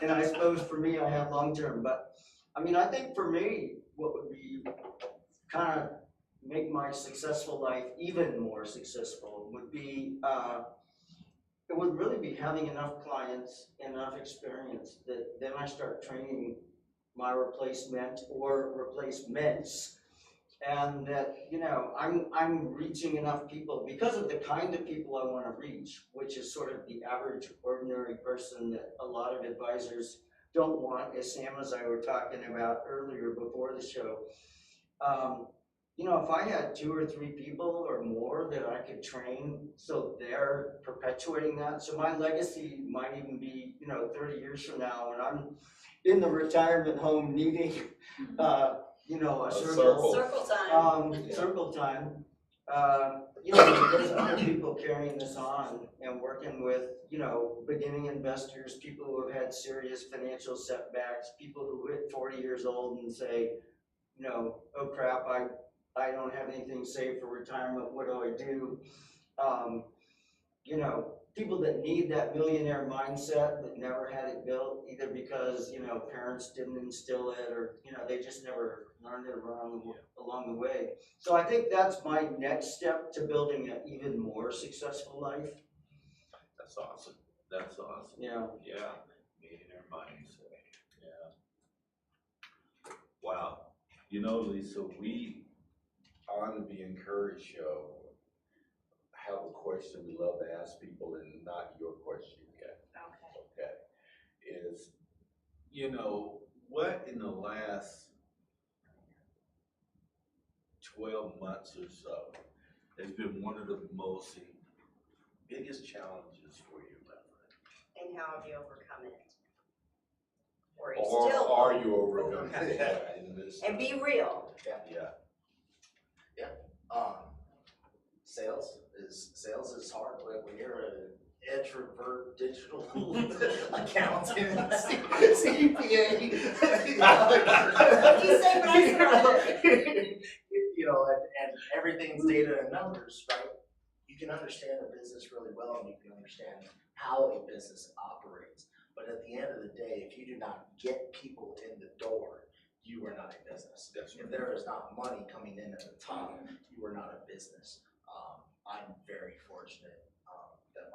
S6: And I suppose for me, I have long-term, but I think for me, what would be kind of make my successful life even more successful would be, it would really be having enough clients, enough experience that then I start training my replacement or replacements. And that, I'm reaching enough people because of the kind of people I want to reach, which is sort of the average ordinary person that a lot of advisors don't want, as Sam and I were talking about earlier before the show. If I had 2 or 3 people or more that I could train, so they're perpetuating that. So my legacy might even be, 30 years from now when I'm in the retirement home needing, a circle.
S1: Circle time.
S6: Circle time. There's other people carrying this on and working with, beginning investors, people who have had serious financial setbacks, people who hit 40 years old and say, oh crap, I don't have anything saved for retirement, what do I do? People that need that millionaire mindset but never had it built, either because, parents didn't instill it or, they just never learned it along the way. So I think that's my next step to building an even more successful life.
S2: That's awesome. That's awesome.
S6: Yeah.
S2: Yeah. Millionaire mindset. Yeah. Wow. Lisa, we on the Be Encouraged show have a question we love to ask people, and not your question. you know, what in the last 12 months or so has been one of the most biggest challenges for you, Beverly?
S1: And how have you overcome it? Or you
S2: Or
S1: still
S2: are you overcoming
S1: overcoming
S2: it?
S1: it?
S2: In this,
S1: And be real.
S2: yeah.
S5: Sales is hard when you're an introvert digital accountant, CPA.
S1: What'd you say when I started?
S5: You know, and everything's data and numbers, right? You can understand a business really well, and you can understand how a business operates. But at the end of the day, if you do not get people in the door, you are not a business. If there is not money coming in at the top, you are not a business. I'm very fortunate that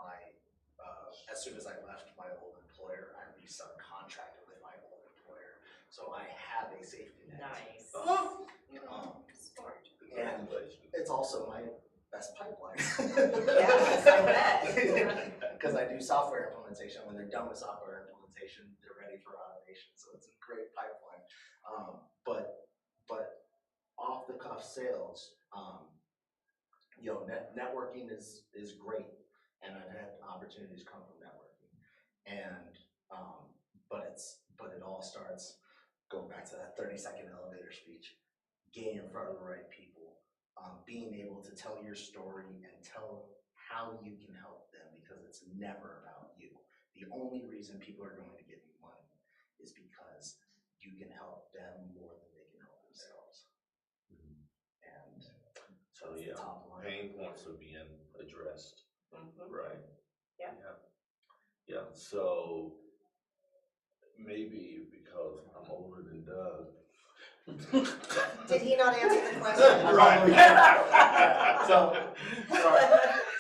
S5: as soon as I left my old employer, I re-subcontracted with my old employer. So I have a safety net.
S1: Nice.
S5: Smart. And it's also my best pipeline.
S1: Yes, I bet.
S5: Because I do software implementation. When they're done with software implementation, they're ready for automation. So it's a great pipeline. But off the cuff sales, you know, networking is great, and I've had opportunities come from networking, and but it all starts going back to that 30-second elevator speech, getting in front of the right people, being able to tell your story and tell how you can help them, because it's never about you. The only reason people are going to give you money is because you can help them more than they can help themselves. And
S2: So yeah, pain points are being addressed, right?
S1: Yeah.
S2: Yeah, so maybe because I'm older than Doug.
S1: Did he not answer the question?
S2: Right.
S5: So,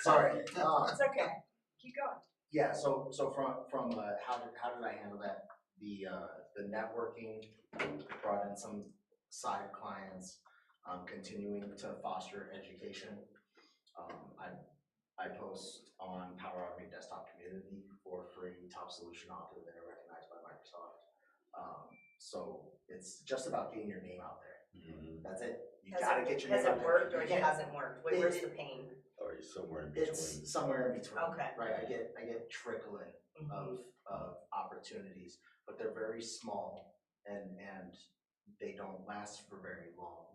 S5: sorry.
S1: It's okay. Keep going.
S5: Yeah, so from how did I handle that? The networking, brought in some side clients, continuing to foster education. I post on Power Automate Desktop Community for free, top solution author that are recognized by Microsoft. So it's just about getting your name out there. That's it. You gotta get your name out there.
S1: Has it worked or it hasn't worked? Where's the pain?
S2: Or you're somewhere in between.
S5: It's somewhere in between.
S1: Okay.
S5: Right. I get trickling of opportunities, but they're very small and they don't last for very long.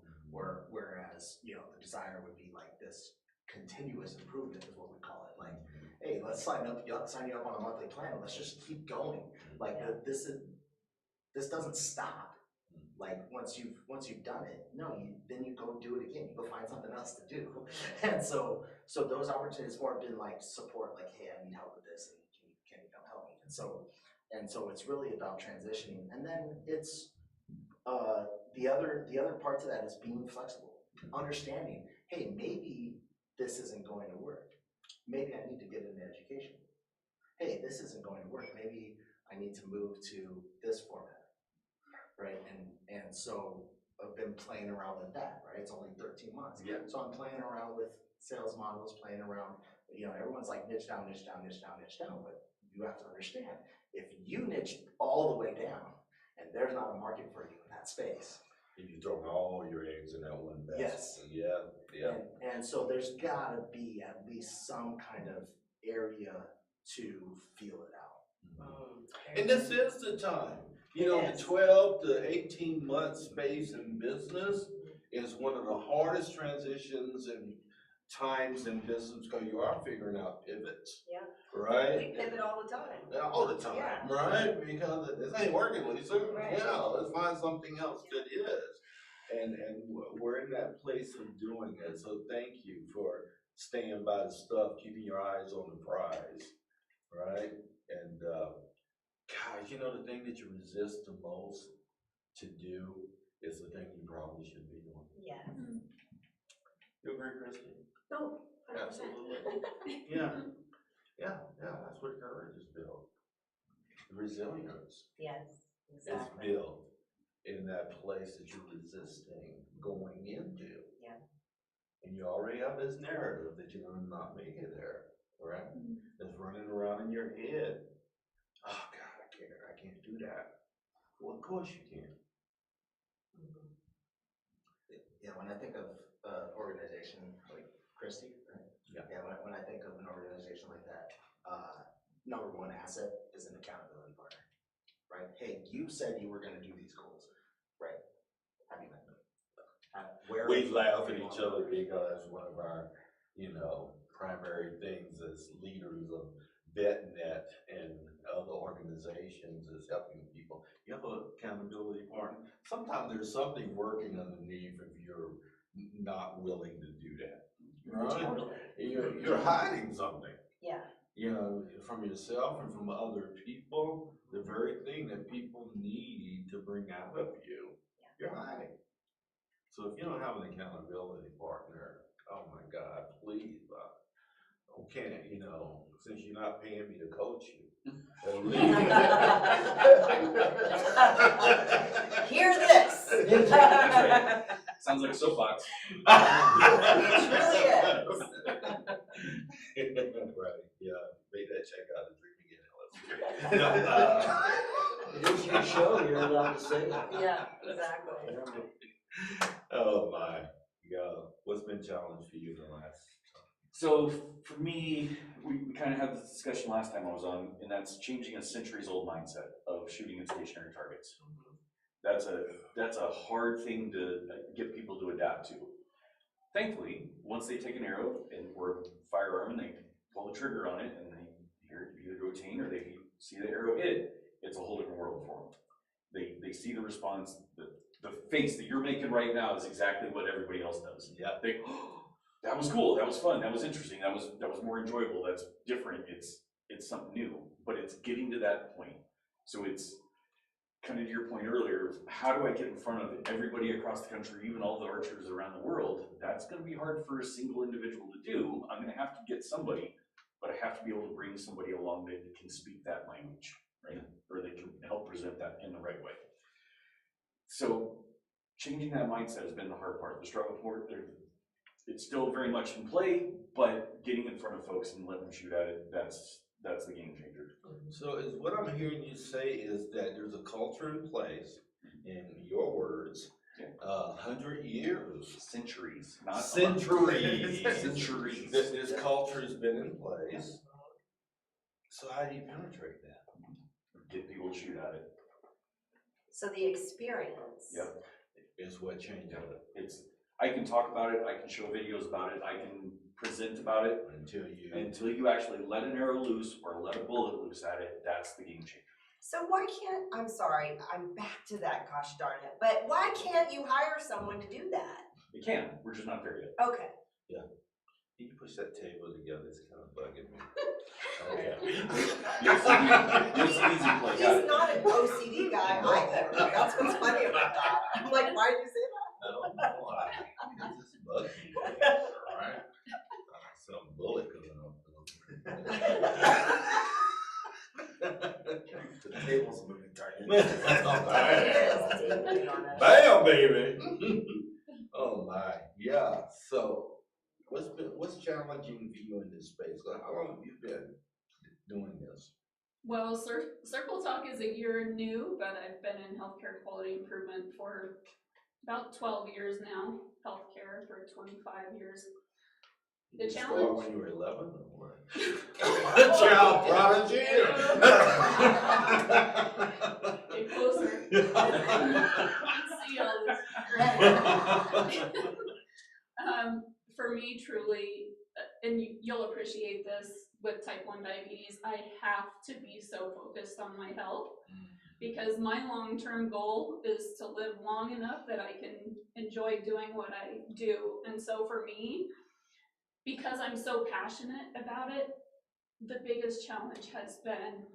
S5: Whereas, you know, the desire would be like this continuous improvement is what we call it. Like, hey, let's sign you up on a monthly plan. Let's just keep going. Like this doesn't stop. Like once you've done it, then you go do it again. You go find something else to do. And so those opportunities more have been like support, like, hey, I need help with this, and can you come help me? And so it's really about transitioning. And then it's the other part to that is being flexible, understanding, hey, maybe this isn't going to work. Maybe I need to get into education. Hey, this isn't going to work. Maybe I need to move to this format, right? And so I've been playing around with that, right? It's only 13 months.
S2: Yeah.
S5: So I'm playing around with sales models, playing around, you know, everyone's like niche down, niche down, niche down, niche down, but you have to understand, if you niche all the way down and there's not a market for you in that space,
S2: you throw all your eggs in that one basket.
S5: Yes.
S2: Yeah.
S5: And so there's gotta be at least some kind of area to feel it out.
S2: And this is the time. You know, the 12 to 18 month space in business is one of the hardest transitions and times in business, because you are figuring out pivots.
S1: Yeah.
S2: Right?
S1: We pivot all the time.
S2: All the time,
S1: Yeah.
S2: right? Because this ain't working, Lisa.
S1: Right.
S2: Yeah, let's find something else that is. And we're in that place of doing it. So thank you for staying by the stuff, keeping your eyes on the prize, right? And God, you know, the thing that you resist the most to do is the thing you probably should be doing.
S1: Yeah.
S2: You agree, Christy?
S4: No, 100%.
S2: Absolutely. Yeah. That's what courage is built. Resilience
S1: Yes.
S2: is
S1: Exactly.
S2: built in that place that you're resisting going into.
S1: Yeah.
S2: And you already have this narrative that you're going to not make it there, right? It's running around in your head. Oh God, I can't do that. Well, of course you can.
S5: Yeah, when I think of organization like Christy, right? Yeah, when I think of an organization like that, number one asset is an accountability partner, right? Hey, you said you were gonna do these goals, right? Have you met them? Where
S2: We laugh at each other because one of our, primary things as leaders of VetNet and other organizations is helping people. You have an accountability partner. Sometimes there's something working underneath if you're not willing to do that. Right?
S1: Totally.
S2: You're hiding something.
S1: Yeah.
S2: From yourself and from other people, the very thing that people need to bring out of you, you're hiding. So if you don't have an accountability partner, oh my God, please, okay, since you're not paying me to coach you, at least.
S1: Hear this.
S3: Sounds like a soapbox.
S1: It really is.
S2: Right, yeah, make that check out and drink again.
S6: It is your show, you're allowed to say that.
S1: Yeah, exactly.
S2: Oh my, yeah, what's been challenged for you in the last?
S3: So for me, we kind of had this discussion last time I was on, and that's changing a centuries-old mindset of shooting at stationary targets. That's a hard thing to get people to adapt to. Thankfully, once they take an arrow or a firearm and they pull the trigger on it and they hear it either routine or they see the arrow hit, it's a whole different world for them. They see the response, the face that you're making right now is exactly what everybody else does.
S2: Yeah.
S3: They, oh, that was cool, that was fun, that was interesting, that was more enjoyable, that's different, it's something new, but it's getting to that point. So it's kind of to your point earlier, how do I get in front of everybody across the country, even all the archers around the world? That's going to be hard for a single individual to do. I'm going to have to get somebody, but I have to be able to bring somebody along that can speak that language, right? Or that can help present that in the right way. So changing that mindset has been the hard part. The struggle for it, it's still very much in play, but getting in front of folks and letting them shoot at it, that's the game changer.
S2: So is what I'm hearing you say is that there's a culture in place, in your words, 100 years.
S3: Centuries, not
S2: Centuries.
S3: Centuries.
S2: This culture has been in place. So how do you penetrate that?
S3: Get people to shoot at it.
S1: So the experience.
S3: Yep.
S2: Is what changed it.
S3: I can talk about it, I can show videos about it, I can present about it. Until you actually let an arrow loose or let a bullet loose at it, that's the game changer.
S1: So why can't, I'm sorry, I'm back to that, gosh darn it, but why can't you hire someone to do that?
S3: You can, we're just not there yet.
S1: Okay.
S2: Yeah. Can you push that table together? It's kind of bugging me. Okay.
S3: You'll see easy play. Got
S1: He's
S3: it.
S1: not an OCD guy either. That's what's funny about that. I'm like, why did you say that?
S2: No, it's just bugging me. All right. Some bullet coming off.
S5: The table's a moving target.
S2: Bam, baby. Oh my, yeah. So, what's challenging for you in this space? Like, how long have you been doing this?
S7: Well, Circle Talk is a year new, but I've been in healthcare quality improvement for about 12 years now. Healthcare for 25 years. The
S2: You start
S7: challenge.
S2: when you were 11 or what? Child prodigy.
S7: Get closer. You can see all this. For me, truly, and you'll appreciate this with type 1 diabetes, I have to be so focused on my health because my long-term goal is to live long enough that I can enjoy doing what I do. And so for me, because I'm so passionate about it, the biggest challenge has been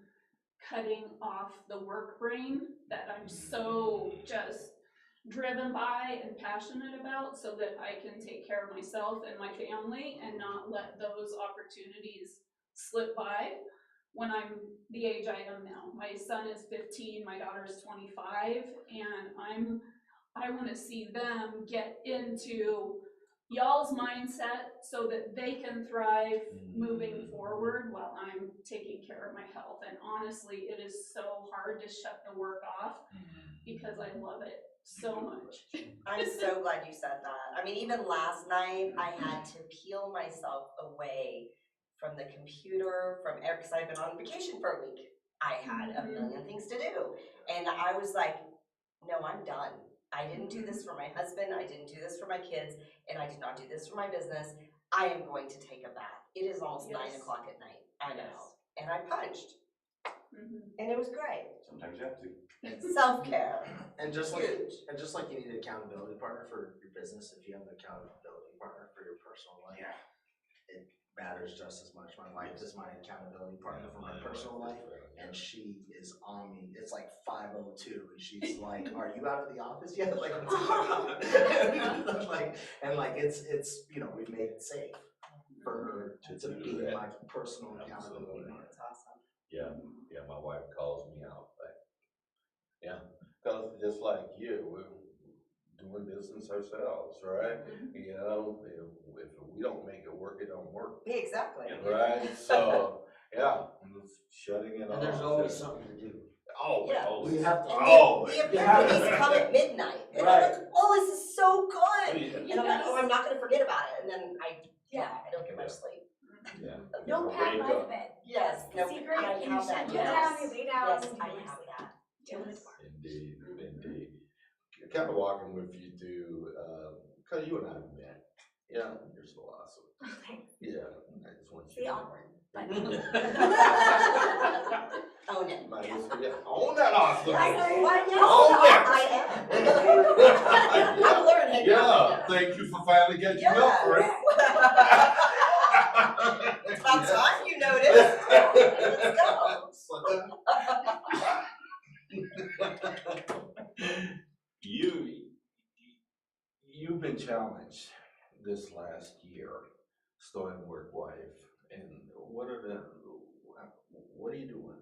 S7: cutting off the work brain that I'm so just driven by and passionate about so that I can take care of myself and my family and not let those opportunities slip by when I'm the age I am now. My son is 15, my daughter is 25, and I want to see them get into y'all's mindset so that they can thrive moving forward while I'm taking care of my health. And honestly, it is so hard to shut the work off because I love it so much.
S1: I'm so glad you said that. I mean, even last night, I had to peel myself away from the computer, because I've been on vacation for a week. I had a million things to do. And I was like, no, I'm done. I didn't do this for my husband. I didn't do this for my kids. And I did not do this for my business. I am going to take a bath. It is almost 9 o'clock at night. I'm out. And I punched. And it was great.
S3: Sometimes you have to.
S1: Self-care.
S5: And just like
S1: Huge.
S5: you need an accountability partner for your business, if you have an accountability partner for your personal life, it matters just as much. My wife is my accountability partner for my personal life, and she is on me. It's like 5:02, and she's like, "Are you out of the office yet?" Like, what's going on? It's we've made it safe for her to be my personal accountability partner.
S1: That's awesome.
S2: Yeah, my wife calls me out, but because just like you, we're doing business ourselves, right? You know, if we don't make it work, it don't work,
S1: Yeah, exactly.
S2: right? So, shutting it off.
S6: And there's always something to do.
S2: Oh,
S1: Yeah.
S2: always.
S6: We have to.
S1: And
S2: Oh,
S1: the epiphanies come at midnight. And I'm like, oh, this is so good. And I'm like, oh, I'm not going to forget about it. And then I don't get much sleep.
S2: Yeah.
S4: Notepad by the bed.
S1: Yes.
S4: The
S1: No,
S4: secret,
S1: I
S4: you
S1: have
S4: should
S1: that.
S4: put down, you lay down,
S1: Yes,
S4: and
S1: I
S4: do
S1: have
S4: it.
S1: that.
S4: Do it tomorrow.
S2: Indeed. Kind of walking with you through, because you and I have met. Yeah, you're so awesome. Yeah, I just want you
S4: Be
S2: to
S4: awkward, but.
S1: Own it.
S2: Own that awesome.
S1: Why, yes,
S2: Own that.
S1: I am. I'm learning.
S2: Yeah, thank you for finally catching up for it.
S1: It's about time you noticed. Let's go. You've been challenged this last year, starting work wife, and what are you doing?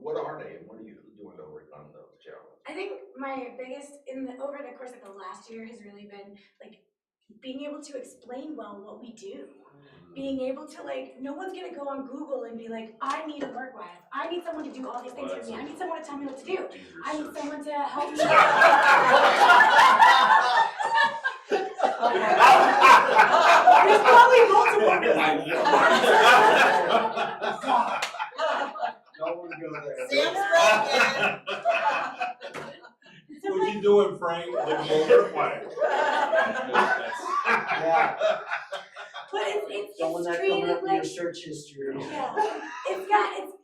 S1: What are they, and what are you doing to overcome those challenges?
S4: I think my biggest over the course of the last year has really been like being able to explain well what we do. Being able to no one's gonna go on Google and be like, I need a work wife. I need someone to do all these things for me. I need someone to tell me what to do. I need someone to help me. There's probably multiple reasons.
S1: Sam's right.
S2: What you doing, Frank? Looking for a work wife.
S4: But it's
S6: Someone that
S4: treated
S6: coming up in
S4: like
S6: your search history.
S4: yeah,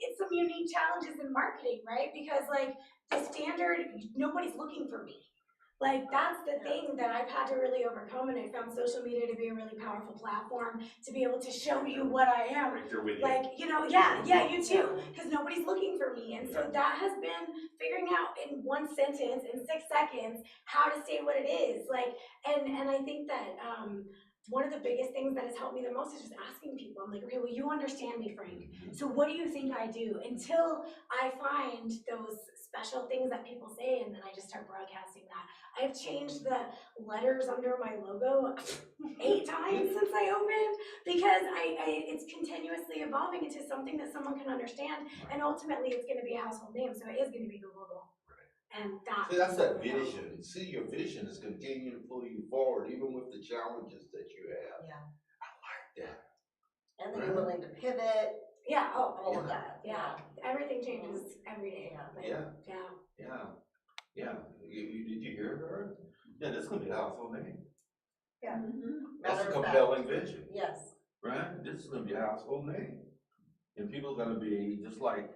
S4: it's some unique challenges in marketing, right? Because the standard, nobody's looking for me. That's the thing that I've had to really overcome, and I found social media to be a really powerful platform to be able to show you what I am.
S3: Right there with you.
S4: You too, because nobody's looking for me, and so that has been figuring out in one sentence, in 6 seconds, how to say what it is. And I think that one of the biggest things that has helped me the most is just asking people. I'm like, okay, well, you understand me, Frank. So what do you think I do? Until I find those special things that people say, and then I just start broadcasting that. I've changed the letters under my logo 8 times since I opened, because it's continuously evolving into something that someone can understand, and ultimately it's going to be a household name, so it is going to be Googleable. And
S2: that's that vision. See, your vision is continuing to pull you forward, even with the challenges that you have.
S1: Yeah.
S2: I like that.
S1: And then you're willing to pivot.
S4: Yeah.
S1: All of that.
S4: Yeah. Everything changes every day.
S2: Did you hear her? Yeah, this is gonna be a household name.
S1: Yeah.
S2: That's a
S1: Matter of fact.
S2: compelling vision,
S1: Yes.
S2: right? This is gonna be a household name, and people are gonna be just like,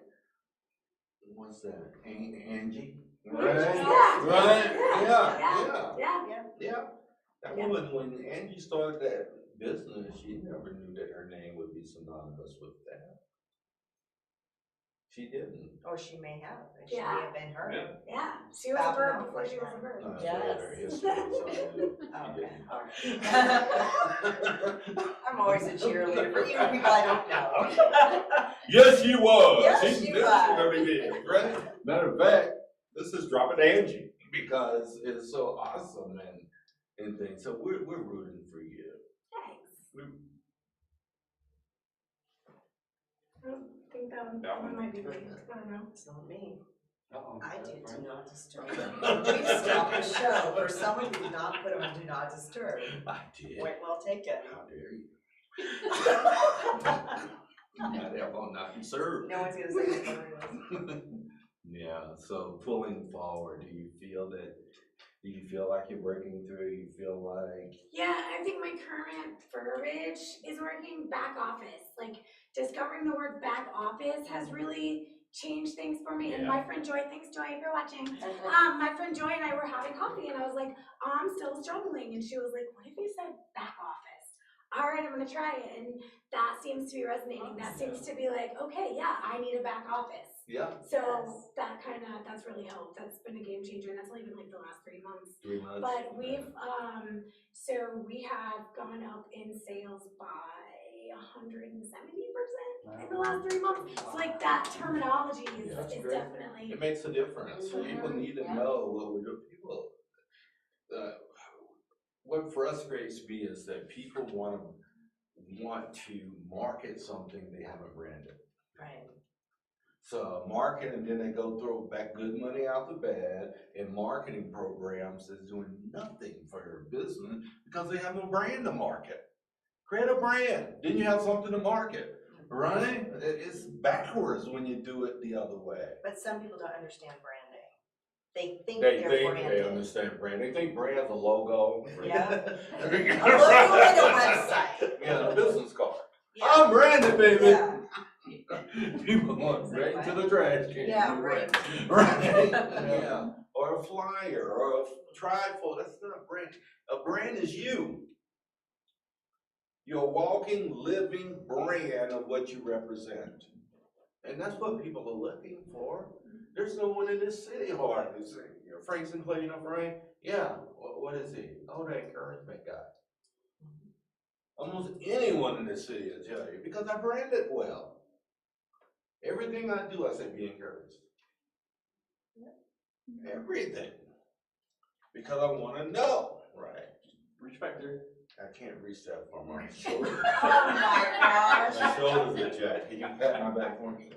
S2: what's that? Angie. Right?
S4: Yeah.
S2: Right?
S4: Yeah.
S2: That woman, when Angie started that business, she never knew that her name would be synonymous with that. She didn't.
S1: Or she may have. She may
S4: Yeah.
S1: have been her.
S4: Yeah. She was a bird before she was a bird.
S2: No,
S1: Yes.
S2: her history, so I knew she
S1: Okay.
S2: didn't.
S1: All right. I'm always a cheerleader for even people I don't know.
S2: Yes, she was.
S1: Yes,
S2: She
S1: she
S2: was.
S1: was.
S2: Really did, right? Matter of fact, this is dropping Angie because it's so awesome and things. So we're rooting for you.
S4: Thanks. I think that one might be late. I don't know.
S1: It's not me.
S6: Uh-oh,
S1: I
S6: that's
S1: did
S6: Frank.
S1: do not disturb. We stopped the show for someone who did not put on do not disturb.
S2: I did.
S1: Point well taken.
S2: How dare you? Not ever not be served.
S1: No one's gonna say that.
S2: Yeah, so pulling forward, do you feel like you're breaking through? You feel like,
S4: Yeah, I think my current verbiage is working. Back office. Like discovering the word back office has really changed things for me. And
S2: Yeah.
S4: my friend Joy, thanks Joy if you're watching. My friend Joy and I were having coffee and I was like, I'm still struggling. And she was like, what if you said back office? All right, I'm gonna try it. And that seems to be resonating. That seems to be like, okay, yeah, I need a back office.
S2: yeah,
S4: So that's really helped. That's been a game changer. And that's only been like the last 3 months.
S2: 3 months?
S4: But we've, so we have gone up in sales by 170% in the last 3 months. So like that terminology is,
S6: That's
S4: is
S6: great.
S4: definitely.
S2: It makes a difference. People need to know what we're doing. People, what frustrates me is that people want to market something they haven't branded.
S1: Right.
S2: So market, and then they go throw back good money out the bed, and marketing programs is doing nothing for your business because they have no brand to market. Create a brand, then you have something to market, right? It's backwards when you do it the other way.
S1: But some people don't understand branding. They think
S2: They
S1: they're
S2: think
S1: branded.
S2: they understand brand. They think brand's a logo.
S1: Yeah.
S2: A
S1: A logo and a website.
S2: Yeah, a business card.
S1: Yeah.
S2: I'm branded, baby.
S1: Yeah.
S2: People want right to the trash can.
S1: Yeah, right.
S2: Right. Yeah. Or a flyer or a trifold. That's not a brand. A brand is you. You're a walking, living brand of what you represent. And that's what people are looking for. There's no one in this city hardly. Frank Sinclair, you know Frank? Yeah. What is he? Oh, the encouragement guy. Almost anyone in this city will tell you because I brand it well. Everything I do, I say be encouraged. Everything. Because I want to know, right?
S3: Reach back there.
S2: I can't reach that far. My shoulder.
S1: Oh my gosh.
S2: My shoulders are jacked. Can you pat my back for me?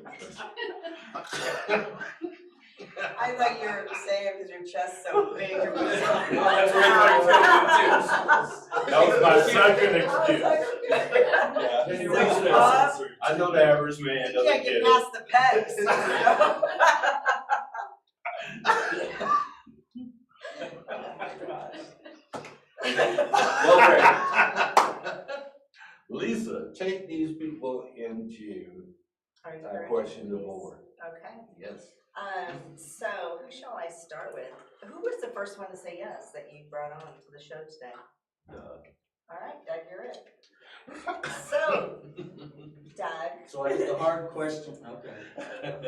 S1: I thought you were saying it because your chest's so big. Or
S3: That's what That was my second excuse.
S2: Yeah.
S3: Can you
S1: So,
S3: reach that?
S2: I know the average man
S1: You
S2: doesn't
S1: can't
S2: get
S1: get
S2: it.
S1: past the pegs. You know?
S2: Well, great. Lisa, take these people into
S1: Are you
S2: a
S1: ready,
S2: question to
S1: please?
S2: board.
S1: Okay.
S2: Yes.
S1: So who shall I start with? Who was the first one to say yes that you brought on to the show today? All right, Doug, you're it. So, Doug,
S6: So I get the hard question, okay.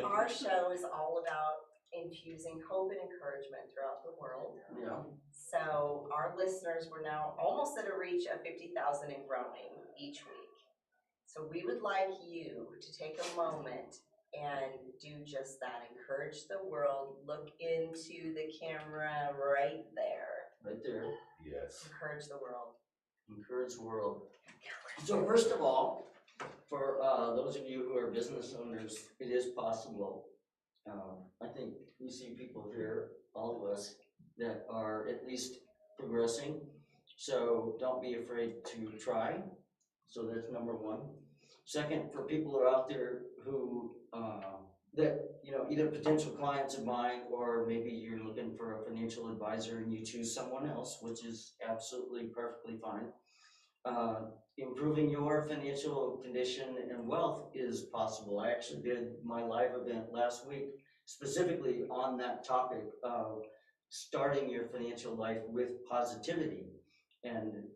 S1: our show is all about infusing hope and encouragement throughout the world.
S6: Yeah,
S1: So our listeners were now almost at a reach of 50,000 and growing each week. So we would like you to take a moment and do just that. Encourage the world. Look into the camera right there.
S6: right there,
S2: Yes.
S1: Encourage the world.
S6: encourage the world. So first of all, for those of you who are business owners, it is possible. I think we see people here, all of us, that are at least progressing. So don't be afraid to try. So that's number one. Second, for people who are out there who, that, you know, either potential clients of mine, or maybe you're looking for a financial advisor and you choose someone else, which is absolutely perfectly fine. Improving your financial condition and wealth is possible. I actually did my live event last week specifically on that topic of starting your financial life with positivity. And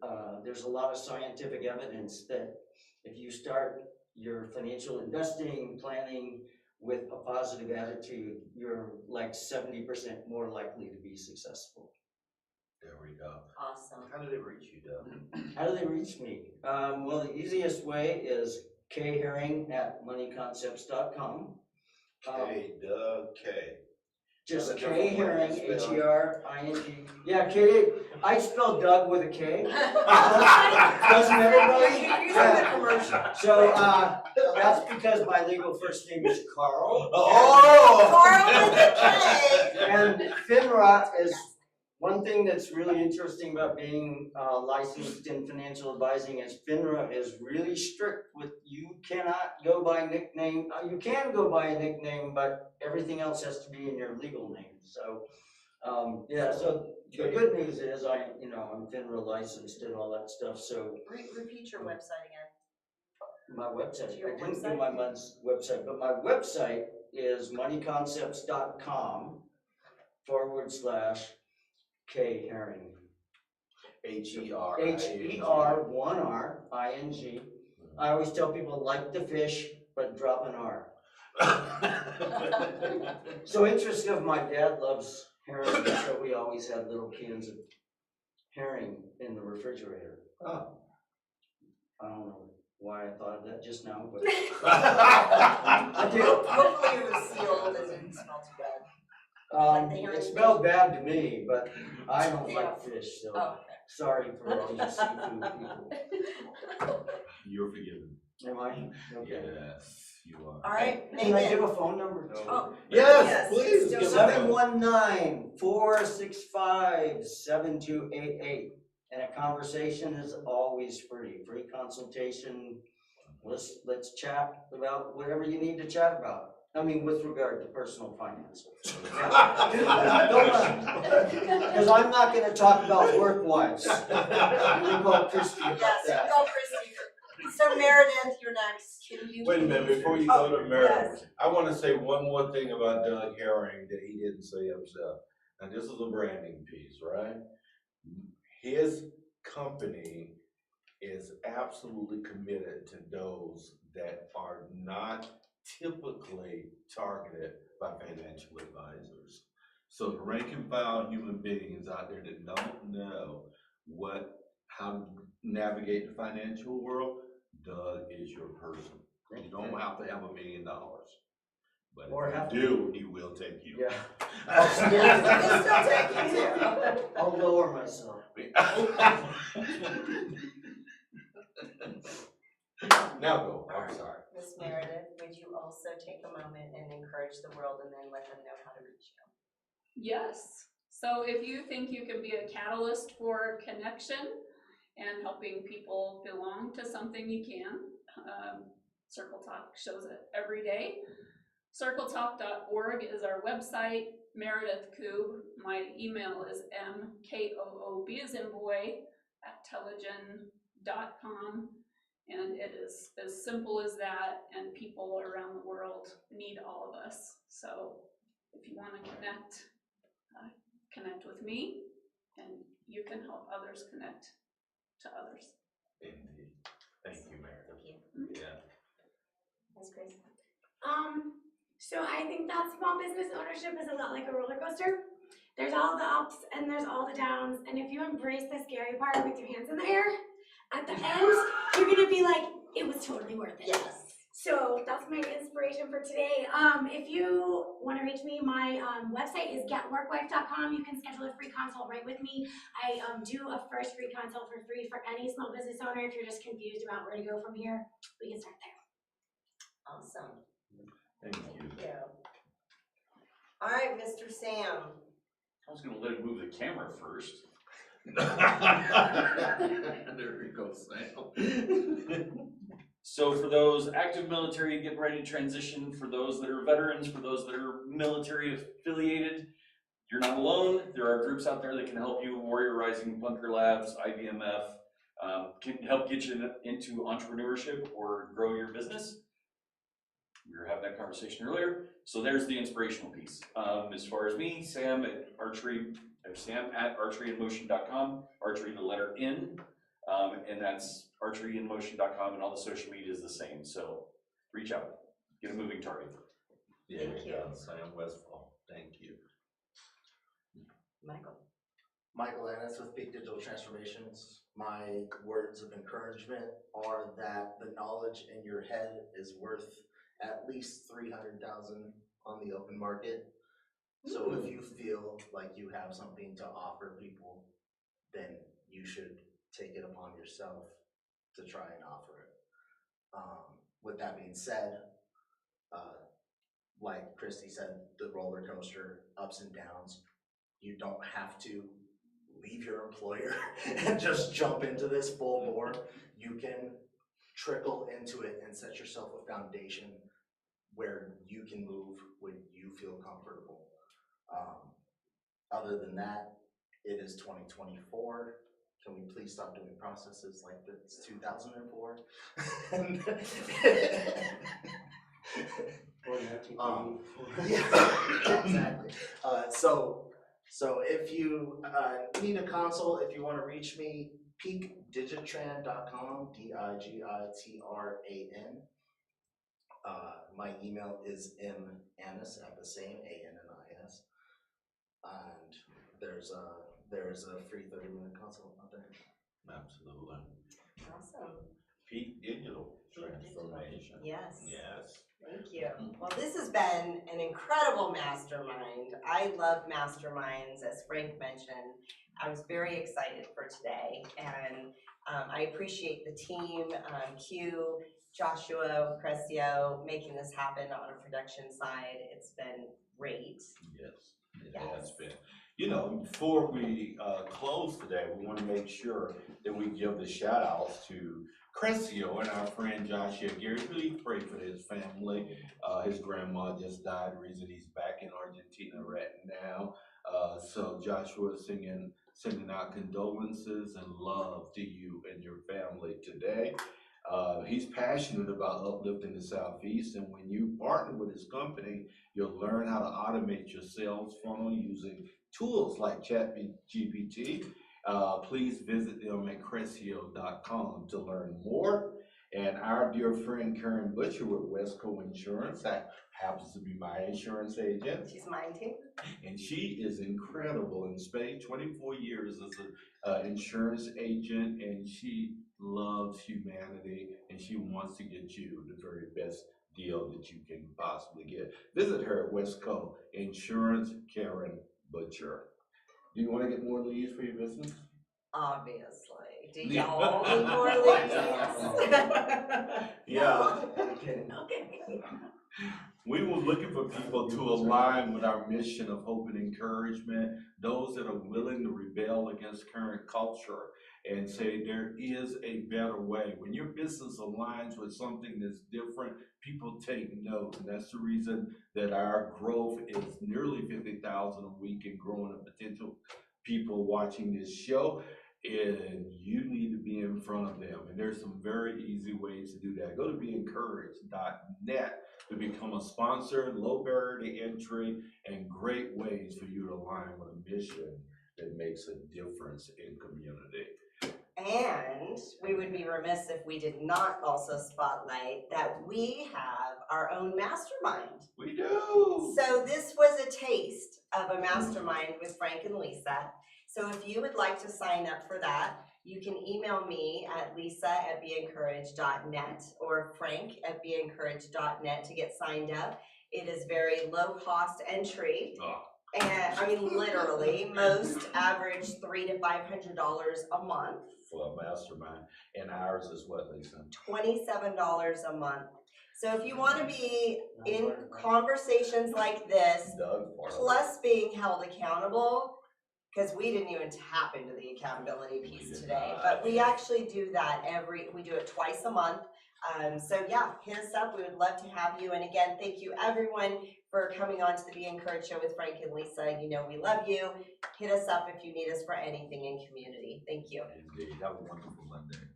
S6: there's a lot of scientific evidence that if you start your financial investing, planning with a positive attitude, you're like 70% more likely to be successful.
S2: There we go.
S1: Awesome.
S2: How did it reach you, Doug?
S6: How do they reach me? Well, the easiest way is kherring@moneyconcepts.com.
S2: K, Doug, K.
S6: Just
S5: That's a
S6: K
S5: different way to
S6: Herring,
S5: spell.
S6: H-E-R-I-N-G. Yeah, K, I spelled Doug with a K. Doesn't everybody?
S1: Here's the commercial.
S6: So, that's because my legal first name is Karl.
S2: Oh!
S1: Carl with a K.
S6: And FINRA is, one thing that's really interesting about being licensed in financial advising is FINRA is really strict with, you cannot go by nickname, you can go by a nickname, but everything else has to be in your legal name, so. Yeah, so the good news is I'm FINRA licensed and all that stuff, so
S1: Repeat your website again.
S6: my website,
S1: Your
S6: I didn't
S1: website?
S6: do my website, but my website is moneyconcepts.com/K Herring.
S5: H-E-R-I-N-G.
S6: H-E-R-1-R-I-N-G. I always tell people like the fish, but drop an R. So interesting of my dad loves herring, so we always had little cans of herring in the refrigerator.
S2: Oh.
S6: I don't know why I thought of that just now, but
S1: I do. Hopefully it was sealed and didn't smell too bad.
S6: it smelled bad to me, but I don't like fish, so
S1: Oh,
S6: sorry for all you seafood people.
S2: You're forgiven.
S6: Am I? Okay.
S2: Yes, you are.
S1: all right,
S6: Can I give
S1: Megan.
S6: a phone number too?
S1: Oh,
S2: Yes, please.
S1: Still
S2: give it
S1: something.
S2: up.
S6: 719-465-7288. And a conversation is always free. Free consultation. Let's chat about whatever you need to chat about. I mean, with regard to personal finance. Because I'm not going to talk about work wives. You can call Christy about
S1: Yes,
S6: that.
S1: go Christy. So Meredith, you're next. Can you?
S2: Wait a minute, before you
S1: Oh,
S2: go to Meredith,
S1: yes.
S2: I want to say one more thing about Doug Herring that he didn't say himself. Now, this is a branding piece, right? His company is absolutely committed to those that are not typically targeted by financial advisors. So the rank and file human beings out there that don't know how to navigate the financial world, Doug is your person. You don't have to have $1 million, but
S6: Or
S2: if
S6: have
S2: you do, he will take you.
S6: Yeah.
S1: You can still take it too.
S6: I'll lower myself.
S2: Now go, I'm sorry.
S1: Miss Meredith, would you also take a moment and encourage the world and then let them know how to reach you?
S7: Yes. So if you think you can be a catalyst for connection and helping people belong to something, you can. Circle Talk shows it every day. CircleTalk.org is our website. Meredith Koob, my email is mkoob as in boy @telegen.com. And it is as simple as that, and people around the world need all of us. So if you want to connect with me, and you can help others connect to others.
S2: Indeed. Thank you, Meredith.
S1: Thank you.
S2: Yeah.
S1: That's great.
S4: So I think that small business ownership is a lot like a roller coaster. There's all the ups and there's all the downs, and if you embrace the scary part with your hands in the air, at the end, you're gonna be like, it was totally worth it.
S1: Yes.
S4: So that's my inspiration for today. If you want to reach me, my website is getworkwife.com. You can schedule a free consult right with me. I do a first free consult for free for any small business owner. If you're just confused about where to go from here, we can start there.
S1: Awesome.
S2: Thank you.
S1: Thank you. All right, Mr. Sam.
S3: I was gonna let him move the camera first.
S2: There we go, Sam.
S3: So for those active military getting ready to transition, for those that are veterans, for those that are military affiliated, you're not alone. There are groups out there that can help you. Warrior Rising, Bunker Labs, IBMF, can help get you into entrepreneurship or grow your business. We were having that conversation earlier. So there's the inspirational piece. As far as me, Sam at archeryinmotion.com, archery the letter N, and that's archeryinmotion.com, and all the social media is the same. So reach out, get a moving target.
S2: Yeah,
S1: Thank you.
S2: Sam Westfall. Thank you.
S5: Michael Ennis with Peak Digital Transformations. My words of encouragement are that the knowledge in your head is worth at least $300,000 on the open market. So if you feel like you have something to offer people, then you should take it upon yourself to try and offer it. With that being said, like Christy said, the roller coaster, ups and downs, you don't have to leave your employer and just jump into this full bore. You can trickle into it and set yourself a foundation where you can move when you feel comfortable. Other than that, it is 2024. Can we please stop doing processes like it's 2004? Yeah, exactly. So if you need a consult, if you want to reach me, peakdigitran.com, DIGITRAN. My email is mannis at the same, ANNIS. And there's a free 30-minute consult out there.
S2: Absolutely.
S1: Awesome.
S2: Peak digital transformation.
S1: Yes.
S2: Yes.
S1: Thank you. Well, this has been an incredible mastermind. I love masterminds, as Frank mentioned. I was very excited for today, and I appreciate the team, Q, Joshua, Cressio, making this happen on a production side. It's been great.
S2: Yes, it has been. You know, before we close today, we want to make sure that we give the shout outs to Cressio and our friend Joshua Gary. Really pray for his family. His grandma just died. The reason he's back in Argentina right now. So Joshua sending out condolences and love to you and your family today. He's passionate about uplifting the Southeast, and when you partner with his company, you'll learn how to automate your sales funnel using tools like ChatGPT. Please visit them at Cressio.com to learn more. And our dear friend Karen Butcher with WestCo Insurance, that happens to be my insurance agent.
S1: She's mine too.
S2: And she is incredible in Spain, 24 years as an insurance agent, and she loves humanity, and she wants to get you the very best deal that you can possibly get. Visit her at WestCo Insurance, Karen Butcher. Do you want to get more leads for your business?
S1: Obviously. Do y'all need more leads?
S2: Yeah.
S1: Okay.
S2: We were looking for people to align with our mission of hope and encouragement, those that are willing to rebel against current culture and say there is a better way. When your business aligns with something that's different, people take note. And that's the reason that our growth is nearly 50,000 a week and growing of potential people watching this show. And you need to be in front of them. And there's some very easy ways to do that. Go to beencouraged.net to become a sponsor, low barrier to entry, and great ways for you to align with a mission that makes a difference in community.
S1: And we would be remiss if we did not also spotlight that we have our own mastermind.
S2: We do.
S1: So this was a taste of a mastermind with Frank and Lisa. So if you would like to sign up for that, you can email me at lisa@beencouraged.net or frank@beencouraged.net to get signed up. It is very low cost entry. And I mean, literally, most average $300 to $500 a month.
S2: For a mastermind. And ours is what, Lisa?
S1: $27 a month. So if you want to be in conversations like this, plus being held accountable, because we didn't even tap into the accountability piece today, but we actually do that we do it twice a month. So yeah, hit us up. We would love to have you. And again, thank you everyone for coming on to the Be Encouraged Show with Frank and Lisa. You know we love you. Hit us up if you need us for anything in community. Thank you.
S2: Indeed. Have a wonderful Monday.